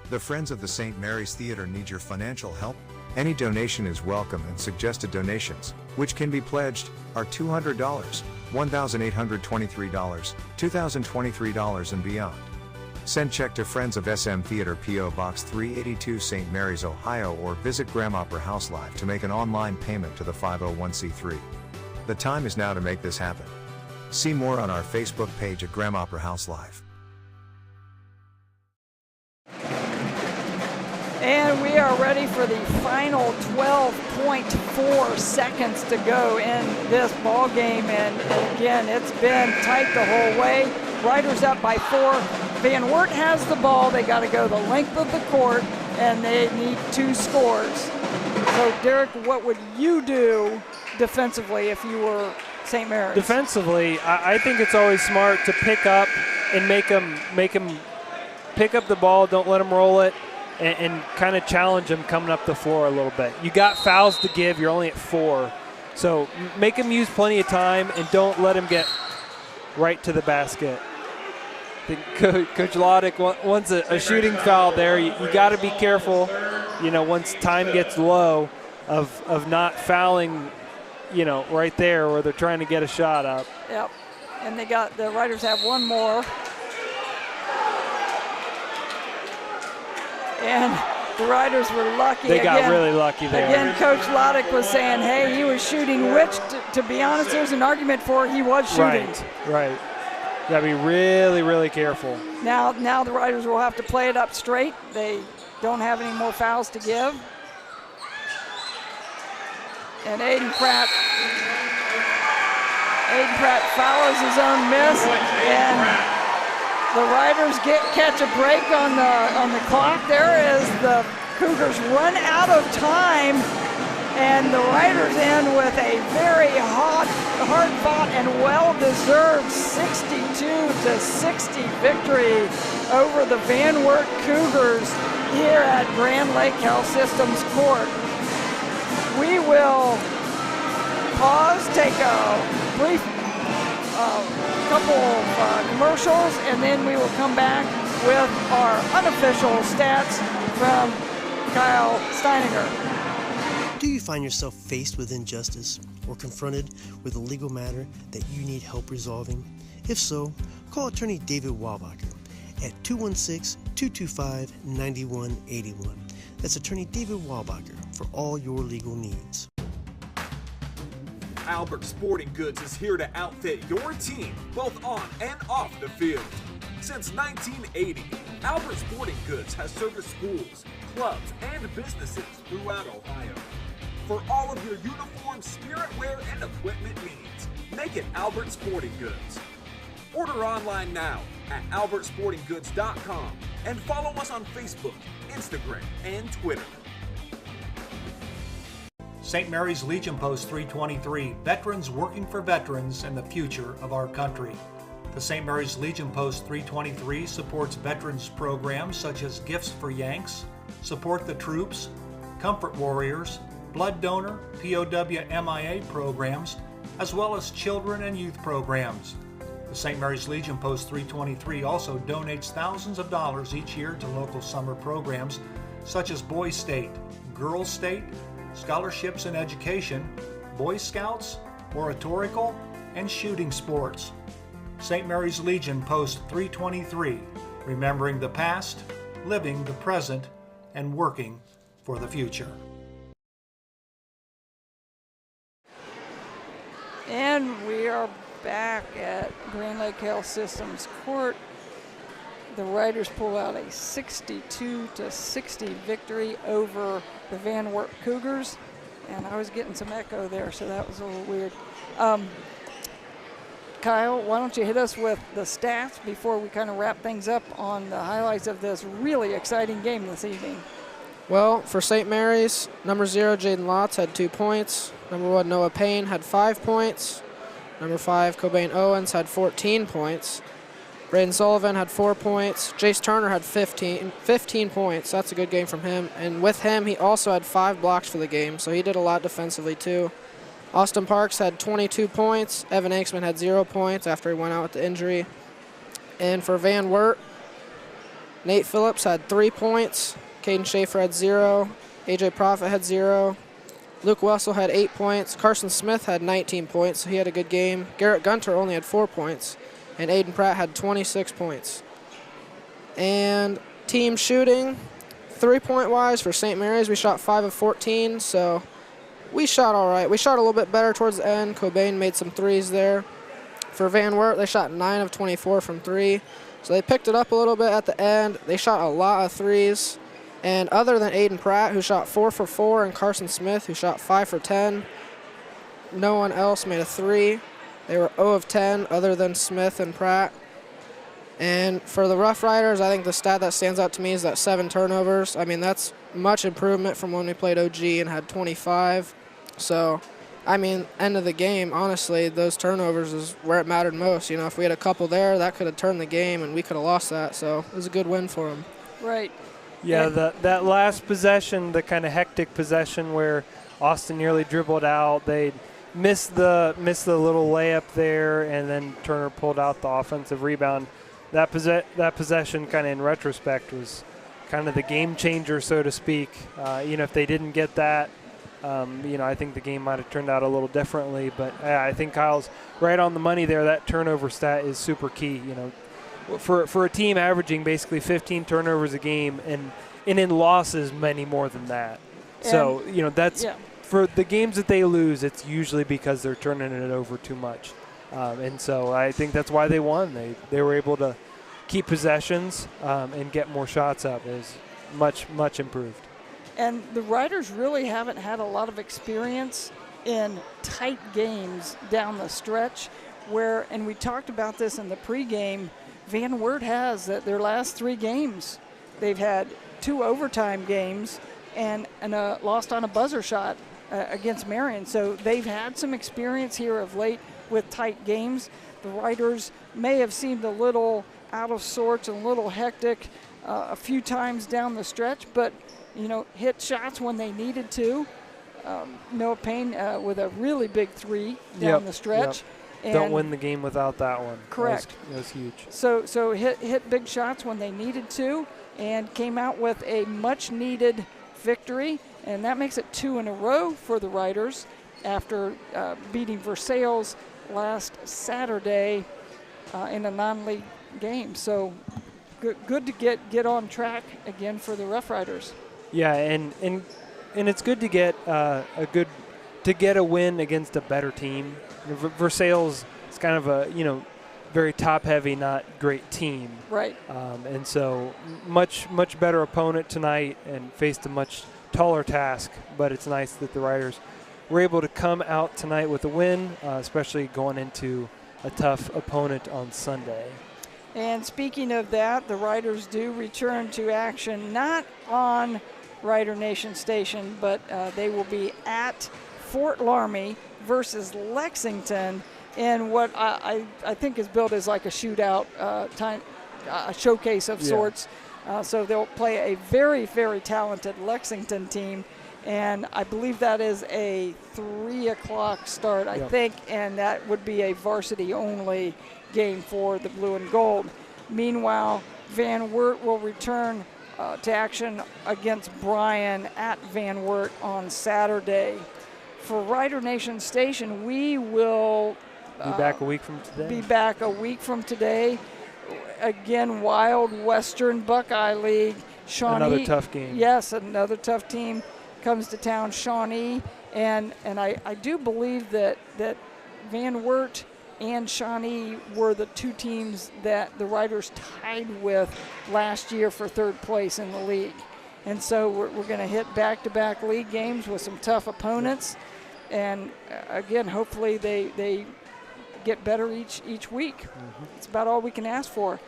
The Friends of the St. Mary's Theater need your financial help. Any donation is welcome, and suggested donations, which can be pledged, are $200, $1,823, $2,023 and beyond. Send check to Friends of SM Theater, P.O. Box 382, St. Mary's, Ohio, or visit Graham Opera House Live to make an online payment to the 501c3. The time is now to make this happen. See more on our Facebook page at Graham Opera House Live. And we are ready for the final 12.4 seconds to go in this ball game. And again, it's been tight the whole way. Riders up by 4. Van Wert has the ball. They got to go the length of the court, and they need 2 scores. So, Derek, what would you do defensively if you were St. Mary's? Defensively, I think it's always smart to pick up and make them pick up the ball. Don't let them roll it. and kind of challenge them coming up the floor a little bit. You got fouls to give. You're only at 4. So make them use plenty of time and don't let them get right to the basket. I think Coach Loddick wants a shooting foul there. You got to be careful, once time gets low of not fouling, right there where they're trying to get a shot up. Yep. And the Riders have one more. And the Riders were lucky. They got really lucky there. Again, Coach Loddick was saying, hey, he was shooting, which, to be honest, there's an argument for he was shooting. Right. Got to be really, really careful. Now the Riders will have to play it up straight. They don't have any more fouls to give. And Aiden Pratt follows his own miss, and the Riders catch a break on the clock. There is the Cougars run out of time, and the Riders end with a very hard-fought and well-deserved 62-60 victory over the Van Wert Cougars here at Grand Lake Health Systems Court. We will pause, take a brief couple of commercials, and then we will come back with our unofficial stats from Kyle Steininger. Do you find yourself faced with injustice or confronted with a legal matter that you need help resolving? If so, call attorney David Walbacher at 216-225-9181. That's attorney David Walbacher for all your legal needs. Albert Sporting Goods is here to outfit your team, both on and off the field. Since 1980, Albert Sporting Goods has serviced schools, clubs, and businesses throughout Ohio. For all of your uniform, spirit wear, and equipment needs, make it Albert Sporting Goods. Order online now at albertsportinggoods.com and follow us on Facebook, Instagram, and Twitter. St. Mary's Legion Post 323, veterans working for veterans and the future of our country. The St. Mary's Legion Post 323 supports veterans programs such as Gifts for Yanks, Support the Troops, Comfort Warriors, Blood Donor, POW MIA programs, as well as children and youth programs. The St. Mary's Legion Post 323 also donates thousands of dollars each year to local summer programs such as Boys State, Girls State, Scholarships in Education, Boy Scouts, Oratorical, and Shooting Sports. St. Mary's Legion Post 323, remembering the past, living the present, and working for the future. And we are back at Grand Lake Health Systems Court. The Riders pull out a 62-60 victory over the Van Wert Cougars. And I was getting some echo there, so that was a little weird. Kyle, why don't you hit us with the stats before we kind of wrap things up on the highlights of this really exciting game this evening? Well, for St. Mary's, number 0, Jaden Lotz had 2 points. Number 1, Noah Payne had 5 points. Number 5, Cobain Owens had 14 points. Braden Sullivan had 4 points. Jace Turner had 15 points. That's a good game from him. And with him, he also had 5 blocks for the game, so he did a lot defensively too. Austin Parks had 22 points. Evan Aikman had 0 points after he went out with the injury. And for Van Wert, Nate Phillips had 3 points. Caden Schaefer had 0. AJ Profit had 0. Luke Wessel had 8 points. Carson Smith had 19 points, so he had a good game. Garrett Gunter only had 4 points. And Aiden Pratt had 26 points. And team shooting, 3-point wise for St. Mary's, we shot 5 of 14, so we shot all right. We shot a little bit better towards the end. Cobain made some threes there. For Van Wert, they shot 9 of 24 from 3, so they picked it up a little bit at the end. They shot a lot of threes. And other than Aiden Pratt, who shot 4 for 4, and Carson Smith, who shot 5 for 10, no one else made a 3. They were 0 of 10 other than Smith and Pratt. And for the Rough Riders, I think the stat that stands out to me is that 7 turnovers. I mean, that's much improvement from when we played OG and had 25. So, I mean, end of the game, honestly, those turnovers is where it mattered most. You know, if we had a couple there, that could have turned the game and we could have lost that. So it was a good win for them. Right. Yeah, that last possession, the kind of hectic possession where Austin nearly dribbled out, they missed the little layup there, and then Turner pulled out the offensive rebound. That possession, kind of in retrospect, was kind of the game changer, so to speak. If they didn't get that, I think the game might have turned out a little differently. But I think Kyle's right on the money there. That turnover stat is super key. For a team averaging basically 15 turnovers a game, and in losses many more than that. So that's for the games that they lose. It's usually because they're turning it over too much. And so I think that's why they won. They were able to keep possessions and get more shots up. Is much improved. And the Riders really haven't had a lot of experience in tight games down the stretch and we talked about this in the pregame, Van Wert has that their last 3 games, they've had 2 overtime games and lost on a buzzer shot against Marion. So they've had some experience here of late with tight games. The Riders may have seemed a little out of sorts, a little hectic a few times down the stretch, but hit shots when they needed to. Noah Payne with a really big 3 down the stretch. And don't win the game without that one. Correct. That was huge. So hit big shots when they needed to, and came out with a much-needed victory, and that makes it 2 in a row for the Riders after beating Versailles last Saturday in a non-league game. So good to get on track again for the Rough Riders. Yeah, and it's good to get a win against a better team. Versailles is kind of a very top-heavy, not great team. Right. And so much better opponent tonight and faced a much taller task. But it's nice that the Riders were able to come out tonight with a win, especially going into a tough opponent on Sunday. And speaking of that, the Riders do return to action, not on Rider Nation Station, but they will be at Fort Laramie versus Lexington in what I think is billed as like a shootout a showcase of sorts. So they'll play a very, very talented Lexington team, and I believe that is a 3 o'clock start, I think, and that would be a varsity-only game for the Blue and Gold. Meanwhile, Van Wert will return to action against Bryan at Van Wert on Saturday. For Rider Nation Station, we will be back a week from today. Again, Wild Western Buckeye League. Shawnee, another tough game. Yes, another tough team comes to town, Shawnee. And I do believe that Van Wert and Shawnee were the 2 teams that the Riders tied with last year for 3rd place in the league. And so we're going to hit back-to-back league games with some tough opponents. And again, hopefully they get better each week. Mm-hmm. It's about all we can ask for.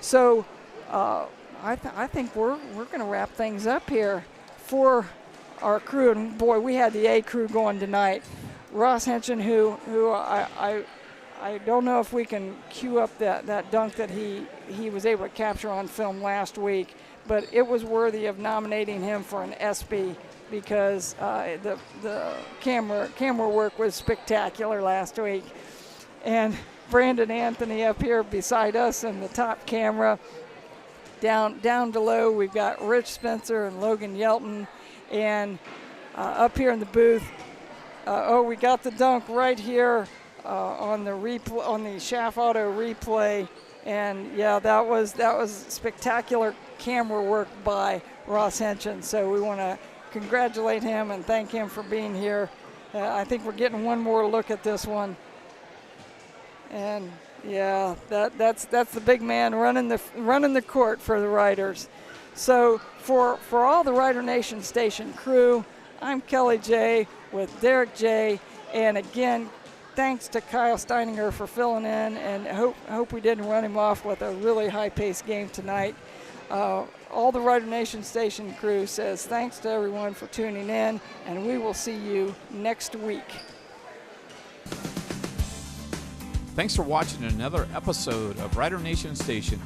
So I think we're going to wrap things up here for our crew. And boy, we had the A crew going tonight. Ross Henson, who I don't know if we can cue up that dunk that he was able to capture on film last week, but it was worthy of nominating him for an ESPY because the camera work was spectacular last week. And Brandon Anthony up here beside us in the top camera. Down below, we've got Rich Spencer and Logan Yelton. And up here in the booth, we got the dunk right here on the replay, on the Schaff Auto replay. And yeah, that was spectacular camera work by Ross Henson. So we want to congratulate him and thank him for being here. I think we're getting one more look at this one. And yeah, that's the big man running the court for the Riders. So for all the Rider Nation Station crew, I'm Kelly J with Derek J. And again, thanks to Kyle Steininger for filling in, and hope we didn't run him off with a really high-paced game tonight. All the Rider Nation Station crew says thanks to everyone for tuning in, and we will see you next week. Thanks for watching another episode of Rider Nation Station.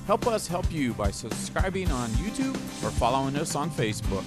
Help us help you by subscribing on YouTube or following us on Facebook.